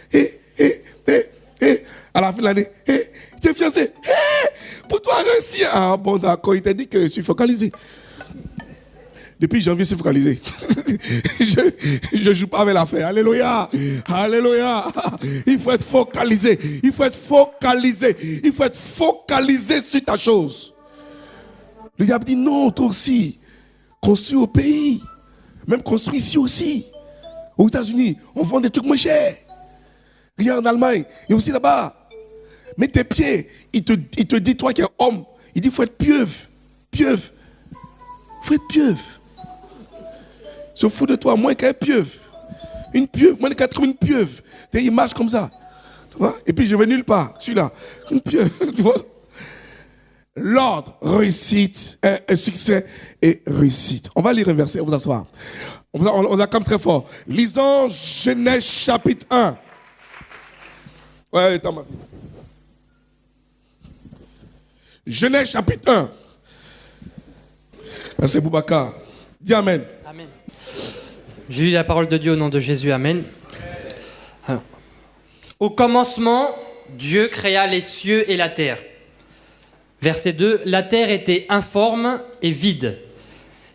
B: À la fin de l'année, tu es fiancé. Pour toi, réussir. Ah, bon, d'accord, il t'a dit que je suis focalisé. Depuis janvier, je suis focalisé. Je ne joue pas avec l'affaire. Alléluia. Alléluia. Il faut être focalisé. Il faut être focalisé. Il faut être focalisé sur ta chose. Le diable dit non, toi aussi. Construis au pays. Même construis ici aussi. Aux États-Unis, on vend des trucs moins chers. Regarde en Allemagne, et aussi là-bas. Mets tes pieds. Il te dit, toi qui es homme, il dit, il faut être pieuvre. Pieuvre. Il faut être pieuvre. Se fout de toi, moins qu'un pieuvre. Une pieuvre, moins qu'être comme une pieuvre. Des images comme ça. Tu vois? Et puis je vais nulle part, celui-là. Une pieuvre, tu vois? l'ordre, réussite, succès et réussite. On va lire un verset, vous asseoir. On acclame très fort. Lisons Genèse chapitre 1. Ouais, attends ma fille. Genèse chapitre 1. C'est Boubacar. Dis Amen.
C: Amen. Je lis la parole de Dieu au nom de Jésus. Amen. Alors. Au commencement, Dieu créa les cieux et la terre. Verset 2. La terre était informe et vide.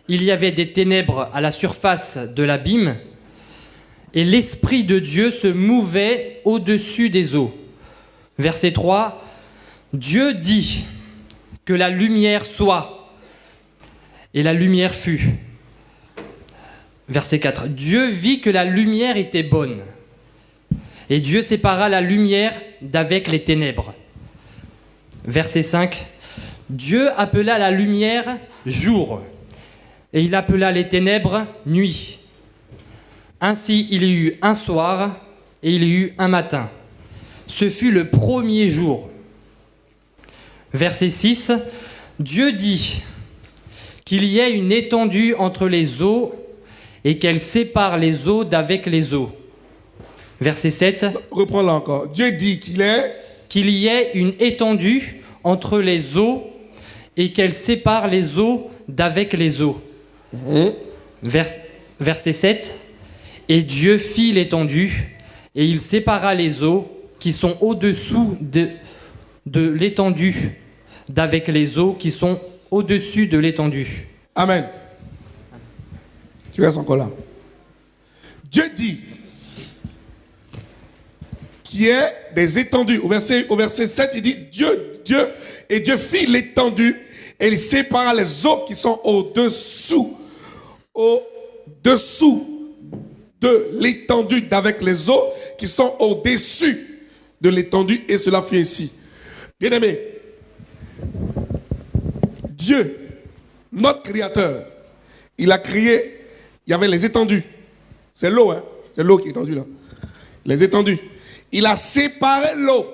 C: Il y avait des ténèbres à la surface de l'abîme, et l'Esprit de Dieu se mouvait au-dessus des eaux. Verset 3. Dieu dit que la lumière soit, et la lumière fut. Verset 4. Dieu vit que la lumière était bonne, et Dieu sépara la lumière d'avec les ténèbres. Verset 5. Dieu appela la lumière jour, et il appela les ténèbres nuit. Ainsi il y eut un soir, et il y eut un matin. Ce fut le premier jour. Verset 6. Dieu dit qu'il y ait une étendue entre les eaux, et qu'elle sépare les eaux d'avec les eaux. Verset 7.
B: Reprends là encore. Dieu dit qu'il
C: y ait une étendue entre les eaux, et qu'elle sépare les eaux d'avec les eaux. Verset 7. Et Dieu fit l'étendue, et il sépara les eaux qui sont au-dessous de l'étendue d'avec les eaux qui sont au-dessus de l'étendue.
B: Amen. Tu restes encore là. Dieu dit qu'il y ait des étendues. Au verset 7, il dit Dieu fit l'étendue et il sépara les eaux qui sont au-dessous de l'étendue d'avec les eaux qui sont au-dessus de l'étendue, et cela fut ainsi. Bien-aimé, Dieu, notre Créateur, il a créé, il y avait les étendues. C'est l'eau, hein? C'est l'eau qui est étendue là. Les étendues. Il a séparé l'eau.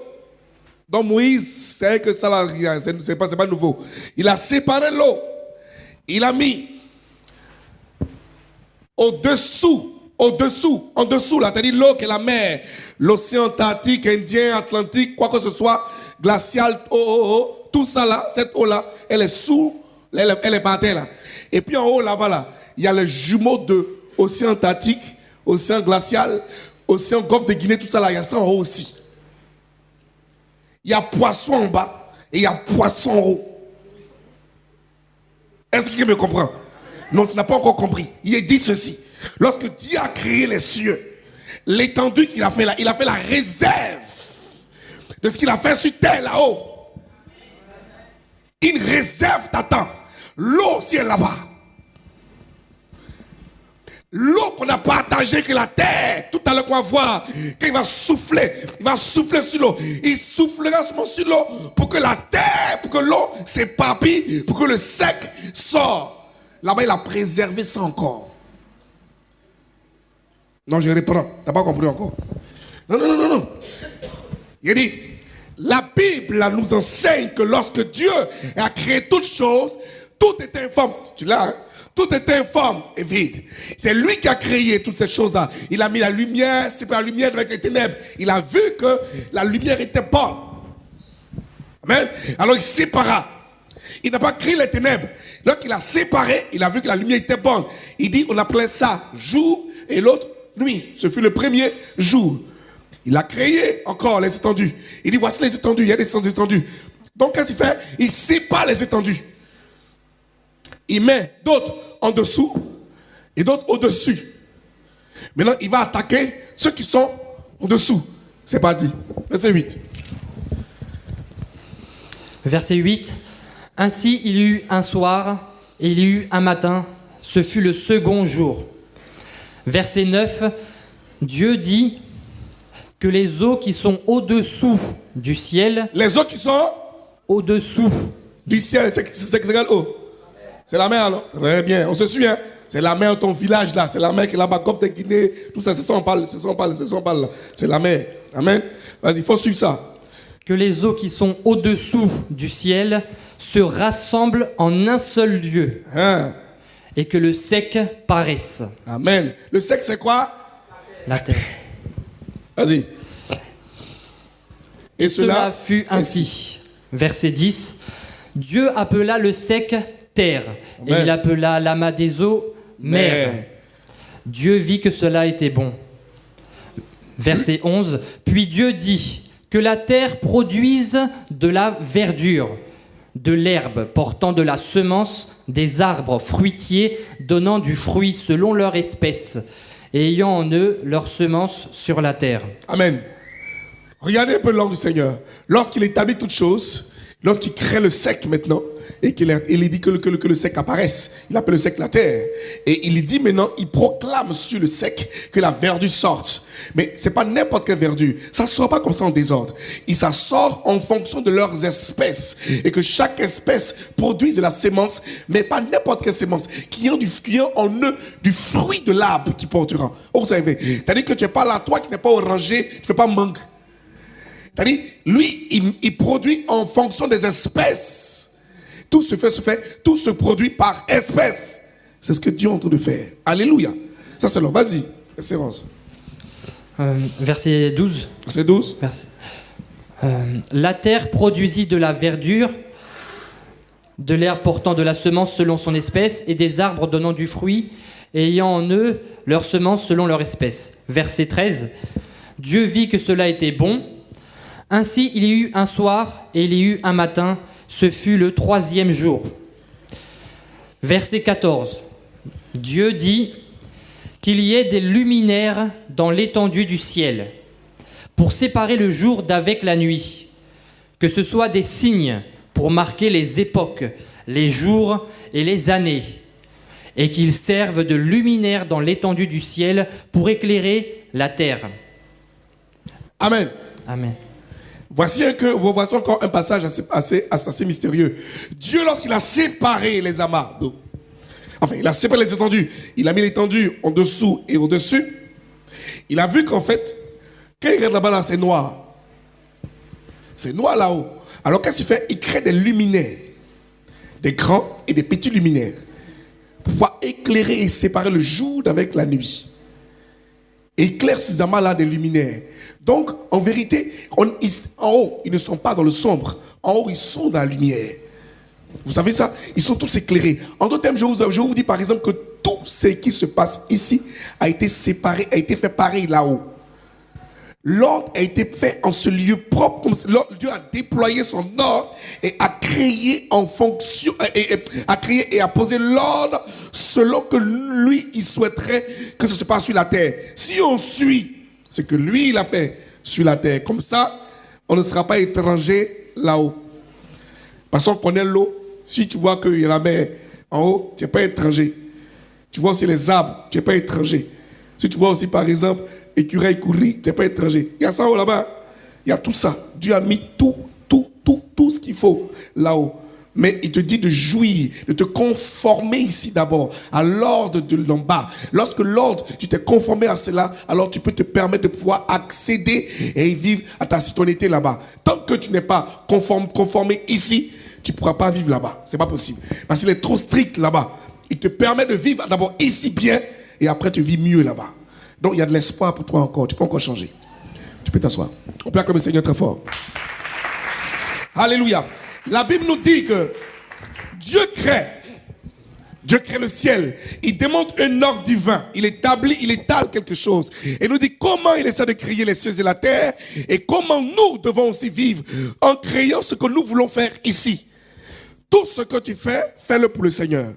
B: Donc Moïse, c'est que ça là, c'est pas nouveau. Il a séparé l'eau. Il a mis en dessous là, c'est-à-dire l'eau qui est la mer, l'océan Atlantique, Indien, Atlantique, quoi que ce soit, glacial, tout ça là, cette eau là, elle est elle est par terre là. Et puis en haut là-bas là, il y a les jumeaux de océan Atlantique, océan glacial, océan Golfe de Guinée, tout ça là, il y a ça en haut aussi. Il y a poisson en bas et il y a poisson en haut. Est-ce que quelqu'un me comprend? Non, tu n'as pas encore compris. Il est dit ceci. Lorsque Dieu a créé les cieux, l'étendue qu'il a fait là, il a fait la réserve de ce qu'il a fait sur terre là-haut. Une réserve t'attend. L'eau aussi est là-bas. L'eau qu'on a partagée que la terre, tout à l'heure qu'on va voir, quand il va souffler sur l'eau. Il soufflera sur l'eau pour que la terre, pour que l'eau s'éparpille, pour que le sec sorte. Là-bas, il a préservé ça encore. Non, je reprends. Tu n'as pas compris encore. Non. Il dit, la Bible là, nous enseigne que lorsque Dieu a créé toutes choses, tout est informe. Tu l'as, hein? Tout est informe et vide. C'est lui qui a créé toutes ces choses-là. Il a mis la lumière, c'est pas la lumière avec les ténèbres. Il a vu que la lumière était bonne. Amen. Alors il sépara. Il n'a pas créé les ténèbres. Lorsqu'il a séparé, il a vu que la lumière était bonne. Il dit, on appelait ça jour et l'autre nuit. Ce fut le premier jour. Il a créé encore les étendues. Il dit, voici les étendues, il y a des étendues. Donc qu'est-ce qu'il fait? Il sépare les étendues. Il met d'autres en dessous et d'autres au-dessus. Maintenant, il va attaquer ceux qui sont en dessous. C'est pas dit. Verset 8.
C: Verset 8. Ainsi il y eut un soir et il y eut un matin. Ce fut le second jour. Verset 9. Dieu dit que les eaux qui sont au-dessous du ciel...
B: Les eaux qui sont
C: au-dessous
B: du ciel, c'est quelle eau? C'est la mer, alors? Très bien, on se souvient. C'est la mer de ton village là. C'est la mer qui est là-bas, Golfe de Guinée. Tout ça, c'est ça on parle. C'est la mer. Amen. Vas-y, il faut suivre ça.
C: Que les eaux qui sont au-dessous du ciel se rassemblent en un seul lieu
B: Hein.
C: et que le sec paraisse.
B: Amen. Le sec, c'est quoi?
C: La terre.
B: Vas-y. Et
C: Cela fut ainsi. Verset 10. Dieu appela le sec terre, et
B: Amen.
C: il appela l'amas des eaux mer.
B: Mais.
C: Dieu vit que cela était bon. Verset 11. Puis Dieu dit que la terre produise de la verdure, de l'herbe portant de la semence, des arbres fruitiers donnant du fruit selon leur espèce, et ayant en eux leur semence sur la terre.
B: Amen. Regardez un peu l'ordre du Seigneur. Lorsqu'il établit toutes choses, lorsqu'il crée le sec maintenant, et il dit que le sec apparaisse, il appelle le sec la terre. Et il dit maintenant, il proclame sur le sec que la verdure sorte. Mais c'est pas n'importe quelle verdure. Ça sort pas comme ça en désordre. Ça sort en fonction de leurs espèces. Et que chaque espèce produise de la sémence, mais pas n'importe quelle sémence, qui a en eux du fruit de l'arbre qui portera. Oh, vous savez, c'est-à-dire que tu n'es pas là, toi qui n'es pas orangé, tu ne fais pas mangue. C'est-à-dire, lui, il produit en fonction des espèces. Tout se produit par espèce. C'est ce que Dieu est en train de faire. Alléluia. Ça, c'est l'homme. Vas-y, Espérance.
C: Verset 12.
B: C'est 12.
C: La terre produisit de la verdure, de l'herbe portant de la semence selon son espèce, et des arbres donnant du fruit, et ayant en eux leur semence selon leur espèce. Verset 13. Dieu vit que cela était bon. Ainsi il y eut un soir et il y eut un matin, ce fut le 3e jour. Verset 14. Dieu dit qu'il y ait des luminaires dans l'étendue du ciel, pour séparer le jour d'avec la nuit, que ce soit des signes pour marquer les époques, les jours et les années, et qu'ils servent de luminaires dans l'étendue du ciel pour éclairer la terre.
B: Amen.
C: Amen.
B: Voici encore un passage assez mystérieux. Dieu, lorsqu'il a séparé les amas d'eau, enfin, il a séparé les étendues, il a mis l'étendue en dessous et au-dessus, il a vu qu'en fait, quand il regarde là-bas, là, c'est noir. C'est noir là-haut. Alors qu'est-ce qu'il fait? Il crée des luminaires, des grands et des petits luminaires, pour pouvoir éclairer et séparer le jour d'avec la nuit. Et il éclaire ces amas-là des luminaires. Donc, en vérité, en haut, ils ne sont pas dans le sombre. En haut, ils sont dans la lumière. Vous savez ça? Ils sont tous éclairés. En d'autres termes, je vous dis par exemple que tout ce qui se passe ici a été séparé, a été fait pareil là-haut. L'ordre a été fait en ce lieu propre. Dieu a déployé son ordre et a créé en fonction, a créé et a posé l'ordre selon que lui, il souhaiterait que ça se passe sur la terre. Si on suit ce que lui, il a fait sur la terre, comme ça, on ne sera pas étranger là-haut. Parce qu'on connaît l'eau. Si tu vois qu'il y a la mer en haut, tu n'es pas étranger. Tu vois aussi les arbres, tu n'es pas étranger. Si tu vois aussi, par exemple, écureuil courir, tu n'es pas étranger. Il y a ça en haut là-bas. Il y a tout ça. Dieu a mis tout ce qu'il faut là-haut. Mais il te dit de jouir, de te conformer ici d'abord à l'ordre de l'en bas. Lorsque l'ordre, tu t'es conformé à cela, alors tu peux te permettre de pouvoir accéder et vivre à ta citoyenneté là-bas. Tant que tu n'es pas conformé ici, tu ne pourras pas vivre là-bas. Ce n'est pas possible. Parce qu'il est trop strict là-bas. Il te permet de vivre d'abord ici bien et après tu vis mieux là-bas. Donc il y a de l'espoir pour toi encore. Tu peux encore changer. Tu peux t'asseoir. On peut acclamer le Seigneur très fort. Alléluia. La Bible nous dit que Dieu crée le ciel. Il démontre un ordre divin. Il étale quelque chose. Et nous dit comment il essaie de créer les cieux et la terre et comment nous devons aussi vivre en créant ce que nous voulons faire ici. Tout ce que tu fais, fais-le pour le Seigneur.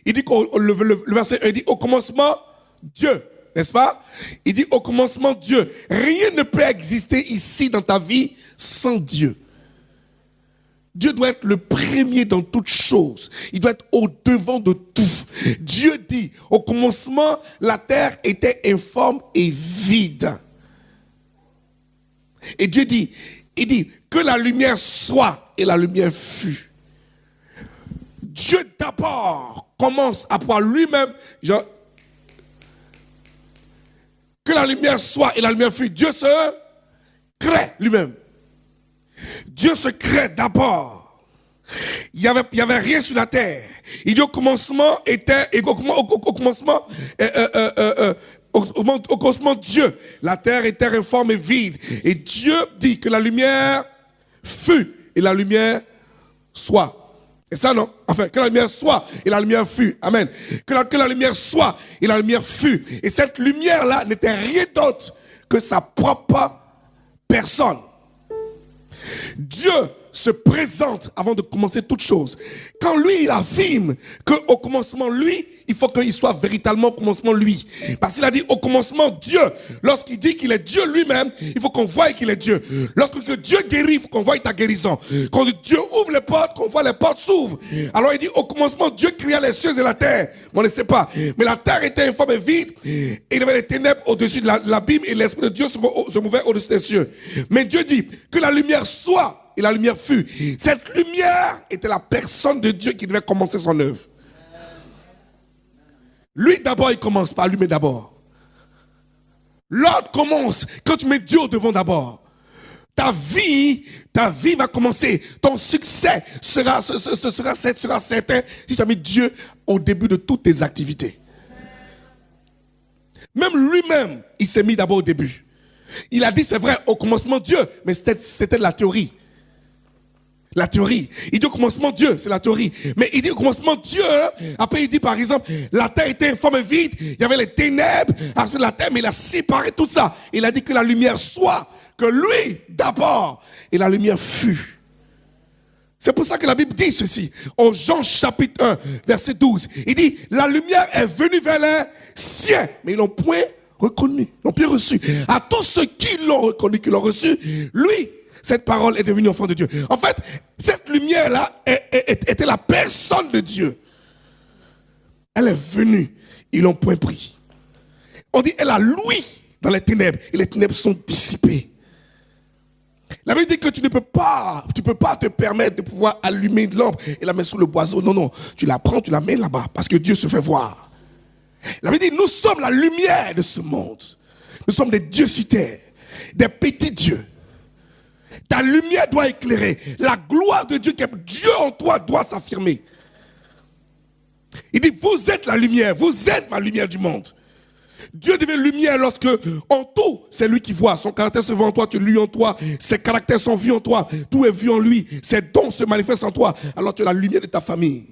B: Il dit le verset 1 dit au commencement, Dieu. N'est-ce pas? Il dit au commencement, Dieu. Rien ne peut exister ici dans ta vie sans Dieu. Dieu doit être le premier dans toutes choses. Il doit être au devant de tout. Dieu dit, au commencement, la terre était informe et vide. Et Dieu dit, il dit, que la lumière soit, et la lumière fut. Dieu d'abord commence à pouvoir lui-même, genre, que la lumière soit, et la lumière fut. Dieu se crée lui-même. Dieu se crée d'abord. il y avait rien sur la terre. Il dit au commencement au commencement Dieu, la terre était informe et vide. Et Dieu dit que la lumière fut et la lumière soit. Et ça non? Enfin, que la lumière soit et la lumière fut. Amen. Que la lumière soit et la lumière fut. Et cette lumière-là n'était rien d'autre que sa propre personne. Dieu se présente avant de commencer toute chose. Quand lui, il affirme qu'au commencement, lui, il faut qu'il soit véritablement au commencement, lui. Parce qu'il a dit au commencement, Dieu. Lorsqu'il dit qu'il est Dieu lui-même, il faut qu'on voie qu'il est Dieu. Lorsque Dieu guérit, il faut qu'on voie ta guérison. Quand Dieu ouvre les portes, qu'on voit les portes s'ouvrent. Alors il dit au commencement, Dieu créa les cieux et la terre. Mais on ne sait pas. Mais la terre était informe et vide. Et il y avait des ténèbres au-dessus de l'abîme et l'Esprit de Dieu se mouvait au-dessus des cieux. Mais Dieu dit que la lumière soit. Et la lumière fut. Cette lumière était la personne de Dieu qui devait commencer son œuvre. Lui d'abord, il commence par allumer d'abord. L'autre commence quand tu mets Dieu au devant d'abord. Ta vie va commencer. Ton succès sera certain si tu as mis Dieu au début de toutes tes activités. Même lui-même, il s'est mis d'abord au début. Il a dit, c'est vrai, au commencement Dieu, mais c'était de la théorie. La théorie. Il dit au commencement Dieu, c'est la théorie. Mais il dit au commencement Dieu, après il dit par exemple, la terre était informe et vide, il y avait les ténèbres, ensuite la terre, mais il a séparé tout ça. Il a dit que la lumière soit, que lui d'abord, et la lumière fut. C'est pour ça que la Bible dit ceci, en Jean chapitre 1, verset 12. Il dit, la lumière est venue vers les siens, mais ils l'ont point reconnu, ils l'ont point reçu. À tous ceux qui l'ont reconnu, qui l'ont reçu, lui, cette parole est devenue enfant de Dieu. En fait, cette lumière-là était la personne de Dieu. Elle est venue. Ils l'ont point pris. On dit, elle a loué dans les ténèbres. Et les ténèbres sont dissipées. La Bible dit que tu ne peux pas te permettre de pouvoir allumer une lampe et la mettre sous le boiseau. Non, non. Tu la prends, tu la mets là-bas. Parce que Dieu se fait voir. La Bible dit, nous sommes la lumière de ce monde. Nous sommes des dieux sur terre. Des petits dieux. Ta lumière doit éclairer. La gloire de Dieu qui est Dieu en toi doit s'affirmer. Il dit, vous êtes la lumière, vous êtes ma lumière du monde. Dieu devient lumière lorsque, en tout, c'est lui qui voit. Son caractère se voit en toi, tu lui en toi. Ses caractères sont vus en toi, tout est vu en lui. Ses dons se manifestent en toi. Alors tu es la lumière de ta famille.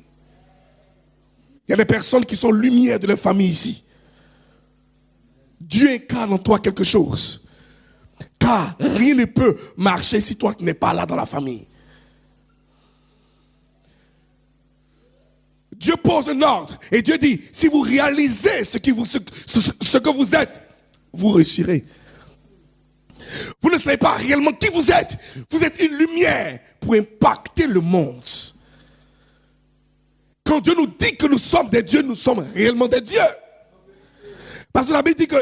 B: Il y a des personnes qui sont lumière de leur famille ici. Dieu incarne en toi quelque chose. Car rien ne peut marcher si toi tu n'es pas là dans la famille. Dieu pose un ordre et Dieu dit, si vous réalisez ce que vous êtes, vous réussirez. Vous ne savez pas réellement qui vous êtes. Vous êtes une lumière pour impacter le monde. Quand Dieu nous dit que nous sommes des dieux, nous sommes réellement des dieux. Parce que la Bible dit que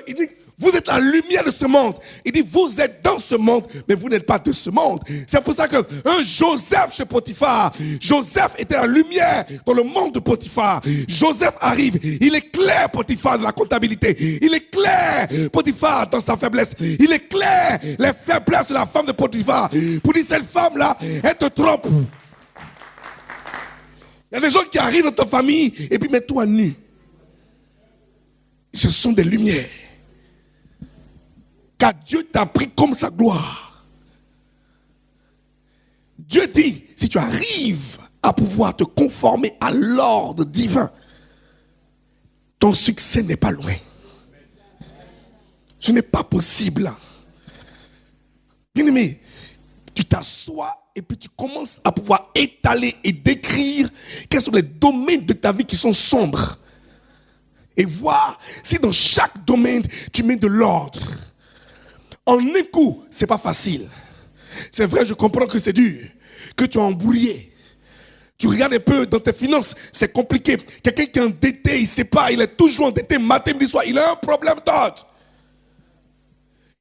B: vous êtes la lumière de ce monde. Il dit, vous êtes dans ce monde, mais vous n'êtes pas de ce monde. C'est pour ça qu'un Joseph chez Potiphar, Joseph était la lumière dans le monde de Potiphar. Joseph arrive, il éclaire Potiphar dans la comptabilité. Il éclaire Potiphar dans sa faiblesse. Il éclaire les faiblesses de la femme de Potiphar. Pour dire, cette femme-là, elle te trompe. Il y a des gens qui arrivent dans ta famille et puis mettent tout à nu. Ce sont des lumières. Car Dieu t'a pris comme sa gloire. Dieu dit, si tu arrives à pouvoir te conformer à l'ordre divin, ton succès n'est pas loin. Ce n'est pas possible. Bien-aimé, tu t'assois et puis tu commences à pouvoir étaler et décrire quels sont les domaines de ta vie qui sont sombres. Et voir si dans chaque domaine, tu mets de l'ordre. En un coup, c'est pas facile. C'est vrai, je comprends que c'est dur, que tu es embrouillé. Tu regardes un peu dans tes finances, c'est compliqué. Quelqu'un qui est endetté, il ne sait pas, il est toujours endetté matin, midi, soir. Il a un problème d'ordre.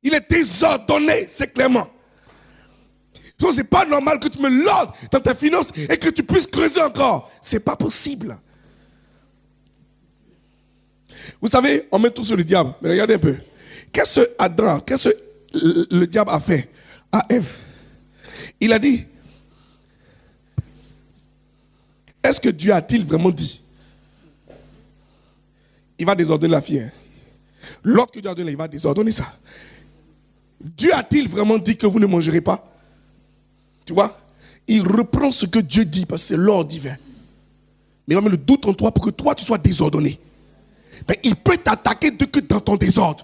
B: Il est désordonné, c'est clairement. Donc c'est pas normal que tu me l'ordres dans tes finances et que tu puisses creuser encore. C'est pas possible. Vous savez, on met tout sur le diable. Mais regardez un peu. Qu'est-ce que le diable a fait à Ève? Il a dit, Est-ce que Dieu a-t-il vraiment dit? Il va désordonner la fille. Hein? L'autre que Dieu a donné, il va désordonner ça. Dieu a-t-il vraiment dit que vous ne mangerez pas? Tu vois? Il reprend ce que Dieu dit parce que c'est l'ordre divin. Mais il va mettre le doute en toi pour que toi tu sois désordonné. Mais il peut t'attaquer que dans ton désordre.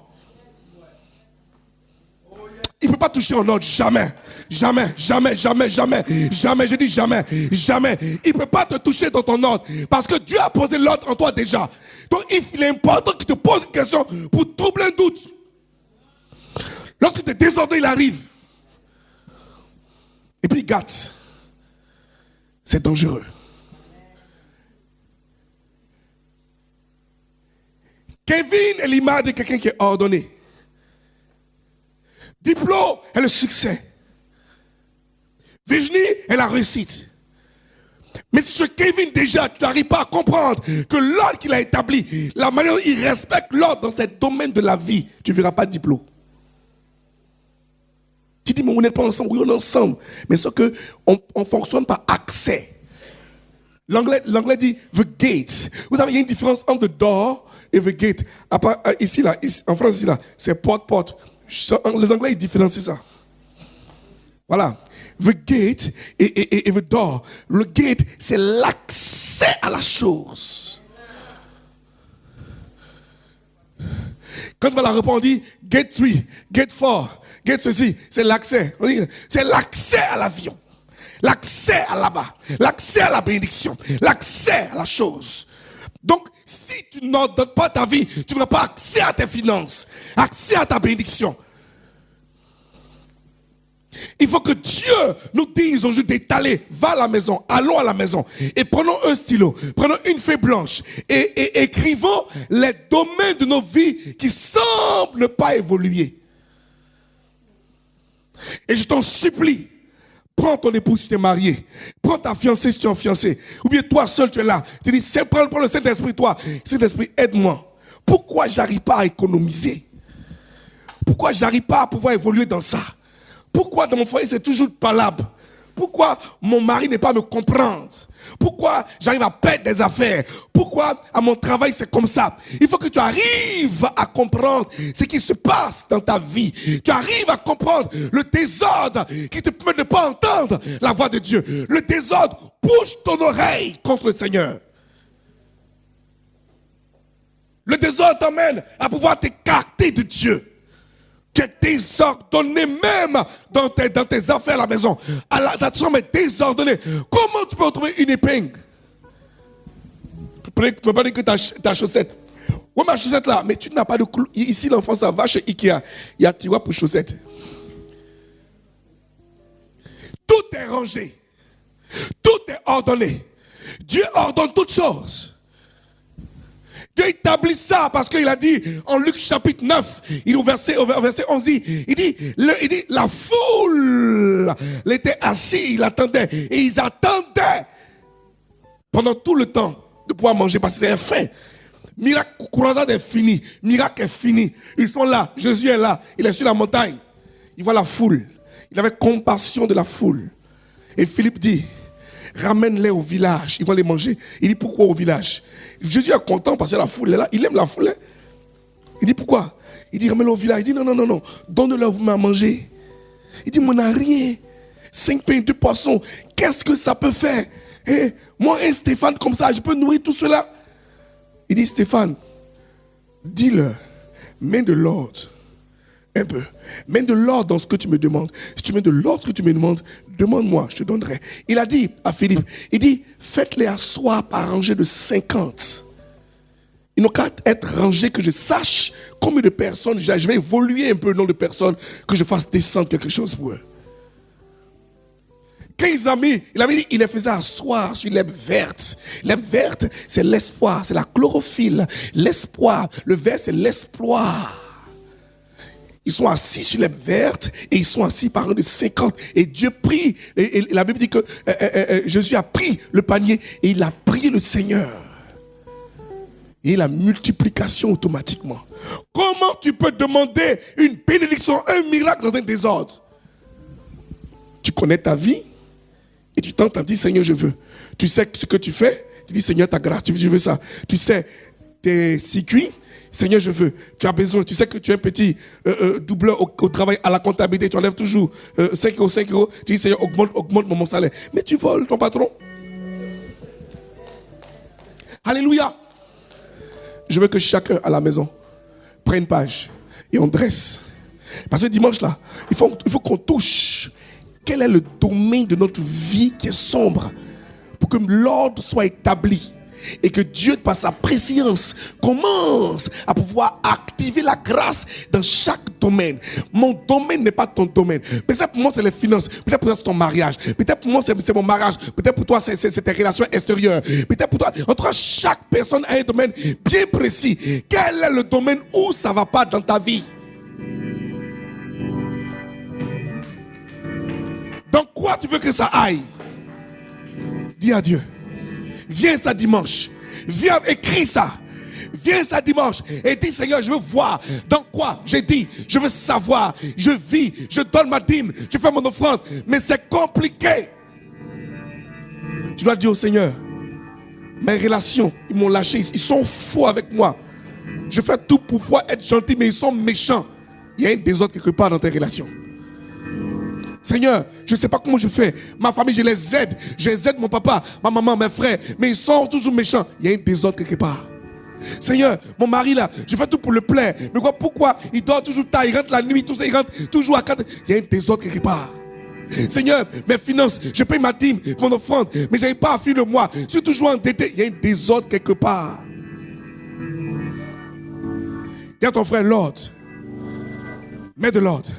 B: Il ne peut pas toucher en ordre, jamais. Jamais, jamais, jamais, jamais. Jamais, je dis jamais, jamais. Il ne peut pas te toucher dans ton ordre. Parce que Dieu a posé l'ordre en toi déjà. Donc il est important qu'il te pose une question pour troubler un doute. Lorsque tu es désordonné, il arrive. Et puis il gâte. C'est dangereux. Kevin est l'image de quelqu'un qui est ordonné. Diplo est le succès. Virginie est la réussite. Mais si tu es Kevin déjà, tu n'arrives pas à comprendre que l'ordre qu'il a établi, la manière dont il respecte l'ordre dans ce domaine de la vie, tu ne verras pas Diplo. Tu dis, mais on n'est pas ensemble. Oui, on est ensemble. Mais sauf qu'on ne fonctionne par accès. L'anglais dit the gate. Vous savez, il y a une différence entre the door et the gate. Ici, là, en France, ici, là, c'est porte. Les Anglais, ils différencient ça. Voilà. The gate et the door. Le gate, c'est l'accès à la chose. Quand on va la répondre, on dit gate 3, gate 4, gate ceci. C'est l'accès. C'est l'accès à l'avion. L'accès à là-bas. L'accès à la bénédiction. L'accès à la chose. Donc, si tu n'ordonnes pas ta vie, tu n'auras pas accès à tes finances, accès à ta bénédiction. Il faut que Dieu nous dise aujourd'hui d'étaler, va à la maison, allons à la maison et prenons un stylo, prenons une feuille blanche et écrivons les domaines de nos vies qui semblent ne pas évoluer. Et je t'en supplie, prends ton épouse si tu es marié, prends ta fiancée si tu es un fiancé, ou bien toi seul tu es là, tu dis, prends le Saint-Esprit, toi, Saint-Esprit, aide-moi. Pourquoi j'arrive pas à économiser? Pourquoi j'arrive pas à pouvoir évoluer dans ça? Pourquoi dans mon foyer c'est toujours palabre? Pourquoi mon mari n'est pas à me comprendre? Pourquoi j'arrive à perdre des affaires? Pourquoi à mon travail c'est comme ça? Il faut que tu arrives à comprendre ce qui se passe dans ta vie. Tu arrives à comprendre le désordre qui te permet de ne pas entendre la voix de Dieu. Le désordre bouge ton oreille contre le Seigneur. Le désordre t'emmène à pouvoir t'écarter de Dieu. Tu es désordonné même dans tes affaires à la maison. Ta chambre est désordonnée. Comment tu peux retrouver une épingle? Tu peux pas dire que ta chaussette. Oui, ma chaussette là, mais tu n'as pas de clou. Ici, l'enfant, ça va chez Ikea. Il y a un tiroir pour chaussettes. Tout est rangé. Tout est ordonné. Dieu ordonne toutes choses. Dieu établit ça parce qu'il a dit en Luc chapitre 9, il au verset 11, il dit la foule était assise, il attendait et ils attendaient pendant tout le temps de pouvoir manger parce que c'est faim. Miracle, croisade est fini, miracle est fini. Ils sont là, Jésus est là, il est sur la montagne. Il voit la foule, il avait compassion de la foule. Et Philippe dit, ramène-les au village, ils vont les manger. Il dit, pourquoi au village? Jésus est content parce que la foule est là, il aime la foule. Hein? Il dit, pourquoi? Il dit, ramène-les au village. Il dit, non, donne-leur vous à manger. Il dit, mais on n'a rien. 5 pains, 2 poissons, qu'est-ce que ça peut faire? Moi, un Stéphane comme ça, je peux nourrir tout cela? Il dit, Stéphane, dis-leur, mets de l'ordre. Un peu. Mets de l'ordre dans ce que tu me demandes. Si tu mets de l'ordre dans ce que tu me demandes, demande-moi, je te donnerai. Il a dit à Philippe, il dit, faites-les asseoir par rangée de 50. Ils n'ont qu'à être rangés que je sache combien de personnes, je vais évoluer un peu le nombre de personnes, que je fasse descendre quelque chose pour eux. Quand ils ont mis, il avait dit, il les faisait asseoir sur l'herbe verte. L'herbe verte, c'est l'espoir, c'est la chlorophylle. L'espoir, le vert, c'est l'espoir. Ils sont assis sur l'herbe verte et ils sont assis par un de 50. Et Dieu prie. Et la Bible dit que Jésus a pris le panier et il a prié le Seigneur. Et la multiplication automatiquement. Comment tu peux demander une bénédiction, un miracle dans un désordre? Tu connais ta vie et tu tentes à dire, Seigneur, je veux. Tu sais ce que tu fais. Tu dis, Seigneur, ta grâce, je veux ça. Tu sais tes circuits. Seigneur, je veux. Tu as besoin. Tu sais que tu es un petit doubleur au travail, à la comptabilité. Tu enlèves toujours 5 euros, 5 euros. Tu dis, Seigneur, augmente mon salaire. Mais tu voles ton patron. Alléluia. Je veux que chacun à la maison prenne une page et on dresse. Parce que dimanche là, il faut qu'on touche. Quel est le domaine de notre vie qui est sombre pour que l'ordre soit établi et que Dieu, par sa préscience, commence à pouvoir activer la grâce dans chaque domaine. Mon domaine n'est pas ton domaine. Peut-être pour moi, c'est les finances. Peut-être pour toi, c'est ton mariage. Peut-être pour moi, c'est mon mariage. Peut-être pour toi, c'est tes relations extérieures. Peut-être pour toi, en tout cas, chaque personne a un domaine bien précis. Quel est le domaine où ça ne va pas dans ta vie? Dans quoi tu veux que ça aille? Dis à Dieu. Viens ça dimanche. Viens, écris ça. Viens ça dimanche et dis, Seigneur, je veux voir dans quoi j'ai dit, je veux savoir, je vis, je donne ma dîme, je fais mon offrande, mais c'est compliqué. Tu dois dire au Seigneur, mes relations, ils m'ont lâché, ils sont faux avec moi. Je fais tout pour pouvoir être gentil, mais ils sont méchants. Il y a un désordre quelque part dans tes relations. Seigneur, je ne sais pas comment je fais. Ma famille, je les aide. J'aide mon papa, ma maman, mes frères. Mais ils sont toujours méchants. Il y a un désordre quelque part. Seigneur, mon mari là, je fais tout pour le plaire. Mais pourquoi il dort toujours tard, il rentre la nuit, tout ça, il rentre toujours à 4. Il y a un désordre quelque part. Seigneur, mes finances, je paye ma dîme, mon offrande, mais je n'arrive pas à finir le mois. Je suis toujours endetté. Il y a un désordre quelque part. Dis à ton frère, Lord, mets de l'ordre.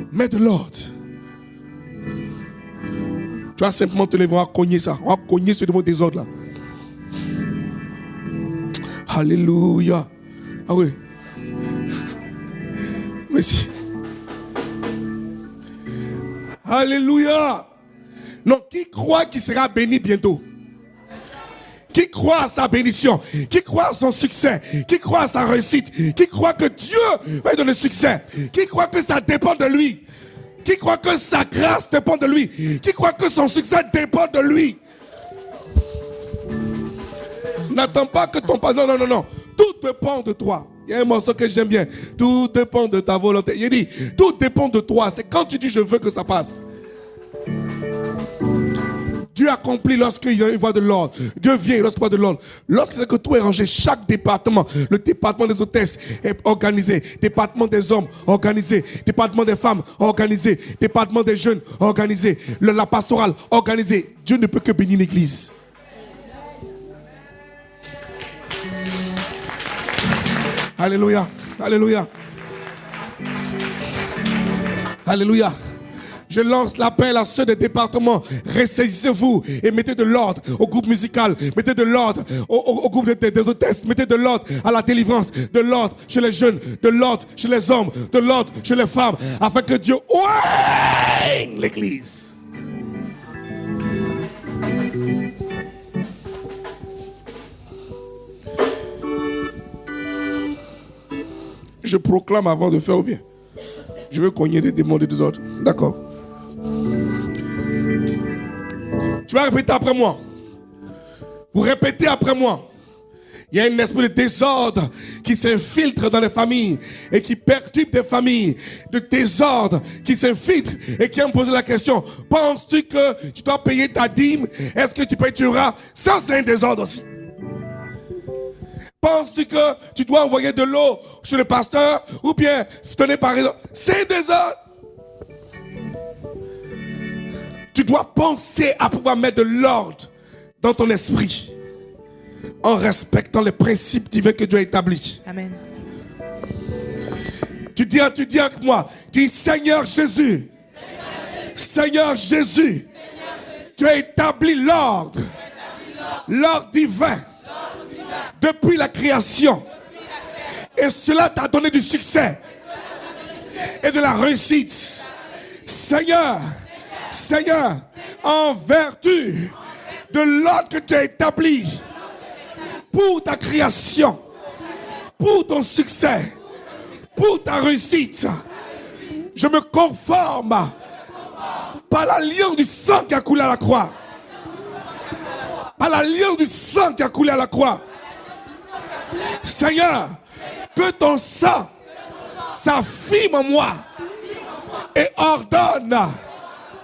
B: Mets de l'ordre. Tu vas simplement te lever, on va cogner ça. On va cogner ce désordre là. Alléluia. Ah oui. Merci. Alléluia. Non, qui croit qu'il sera béni bientôt? Qui croit à sa bénédiction? Qui croit à son succès? Qui croit à sa réussite? Qui croit que Dieu va lui donner le succès? Qui croit que ça dépend de lui? Qui croit que sa grâce dépend de lui? Qui croit que son succès dépend de lui? N'attends pas que ton... Non. Tout dépend de toi. Il y a un morceau que j'aime bien. Tout dépend de ta volonté. Il dit, tout dépend de toi. C'est quand tu dis je veux que ça passe. Dieu accomplit lorsqu'il voit de l'ordre. Dieu vient lorsqu'il voit de l'ordre. Lorsque c'est que tout est rangé, chaque département, le département des hôtesses est organisé, département des hommes organisé, département des femmes organisé, département des jeunes organisé, la pastorale organisée. Dieu ne peut que bénir l'église. Alléluia, alléluia. Alléluia. Je lance l'appel à ceux des départements. Ressaisissez-vous et mettez de l'ordre au groupe musical. Mettez de l'ordre au groupe des hôtesses. Mettez de l'ordre à la délivrance. De l'ordre chez les jeunes. De l'ordre chez les hommes. De l'ordre chez les femmes. Afin que Dieu oigne l'église. Je proclame avant de faire au bien. Je veux cogner des démons des désordres. D'accord. Tu vas répéter après moi. Vous répétez après moi. Il y a un esprit de désordre qui s'infiltre dans les familles et qui perturbe des familles. De désordre qui s'infiltre et qui a me posé la question. Penses-tu que tu dois payer ta dîme? Est-ce que tu payeras? Ça, c'est un désordre aussi. Penses-tu que tu dois envoyer de l'eau chez le pasteur ou bien tenir par exemple? C'est un désordre. Tu dois penser à pouvoir mettre de l'ordre dans ton esprit en respectant les principes divins que Dieu a établis.
D: Amen.
B: Tu dis avec moi, dis Seigneur Jésus, Seigneur Jésus, tu as établi l'ordre divin depuis la création. Et cela t'a donné du succès et de la réussite. Seigneur, en vertu de l'ordre que tu as établi pour ta création, pour ton succès, pour ta réussite, je me conforme Par l'alliance du sang qui a coulé à la croix. Par l'alliance du sang qui a coulé à la croix. Seigneur, que ton sang s'affirme en moi et ordonne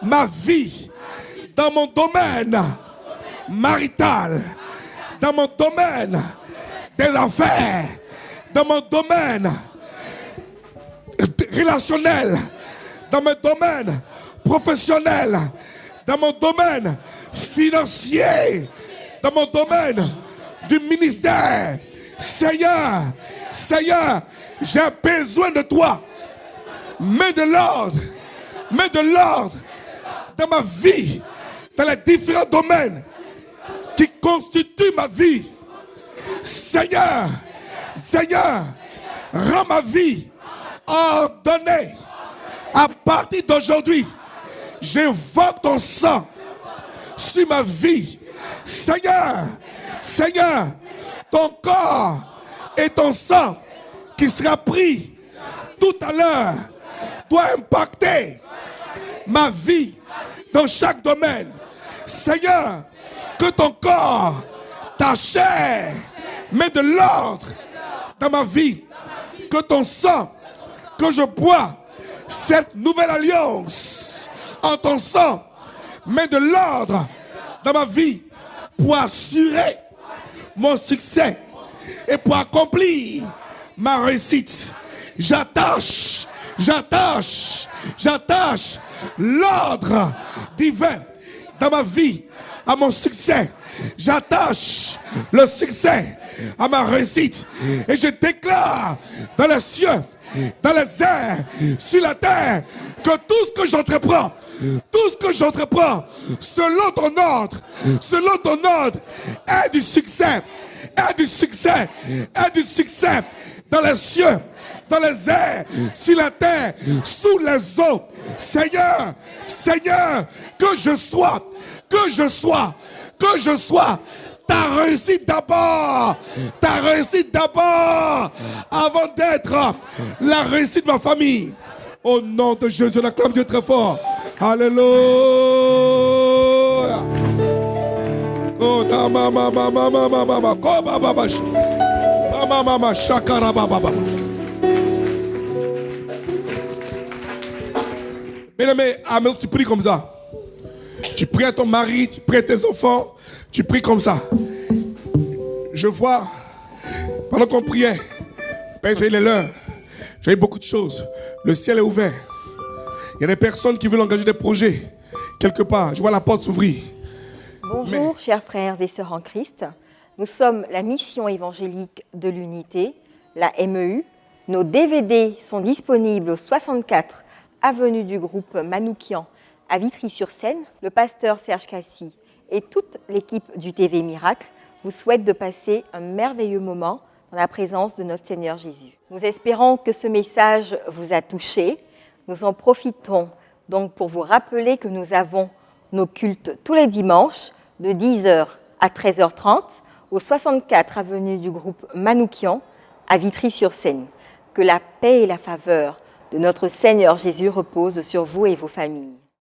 B: ma vie dans mon domaine marital, dans mon domaine des affaires, dans mon domaine relationnel, dans mon domaine professionnel, dans mon domaine financier, dans mon domaine du ministère. Seigneur, Seigneur, j'ai besoin de toi. Mets de l'ordre dans ma vie, dans les différents domaines qui constituent ma vie. Seigneur, Seigneur, rends ma vie ordonnée. À partir d'aujourd'hui, j'invoque ton sang sur ma vie. Seigneur, Seigneur, ton corps et ton sang qui sera pris tout à l'heure doit impacter ma vie dans chaque domaine. Seigneur, que ton corps, ta chair, met de l'ordre dans ma vie. Que ton sang, que je bois, cette nouvelle alliance en ton sang, met de l'ordre dans ma vie pour assurer mon succès et pour accomplir ma réussite. J'attache l'ordre divin dans ma vie à mon succès. J'attache le succès à ma réussite. Et je déclare dans les cieux, dans les airs, sur la terre, que tout ce que j'entreprends, selon ton ordre, est du succès, dans les cieux, dans les airs, sur la terre, sous les eaux. Seigneur, Seigneur, que je sois ta réussite d'abord, avant d'être la réussite de ma famille. Au nom de Jésus, on acclame Dieu très fort. Alléluia. Oh, bien-aimé, amen, tu pries comme ça. Tu pries à ton mari, tu pries à tes enfants, tu pries comme ça. Je vois, pendant qu'on priait, Père, il est l'heure. J'ai beaucoup de choses. Le ciel est ouvert. Il y a des personnes qui veulent engager des projets quelque part. Je vois la porte s'ouvrir.
D: Bonjour, chers frères et sœurs en Christ. Nous sommes la mission évangélique de l'unité, la MEU. Nos DVD sont disponibles au 64 avenue du groupe Manoukian à Vitry-sur-Seine. Le pasteur Serge Cassi et toute l'équipe du TV Miracle vous souhaitent de passer un merveilleux moment dans la présence de notre Seigneur Jésus. Nous espérons que ce message vous a touché. Nous en profitons donc pour vous rappeler que nous avons nos cultes tous les dimanches de 10h à 13h30 au 64 avenue du groupe Manoukian à Vitry-sur-Seine. Que la paix et la faveur de notre Seigneur Jésus reposent sur vous et vos familles.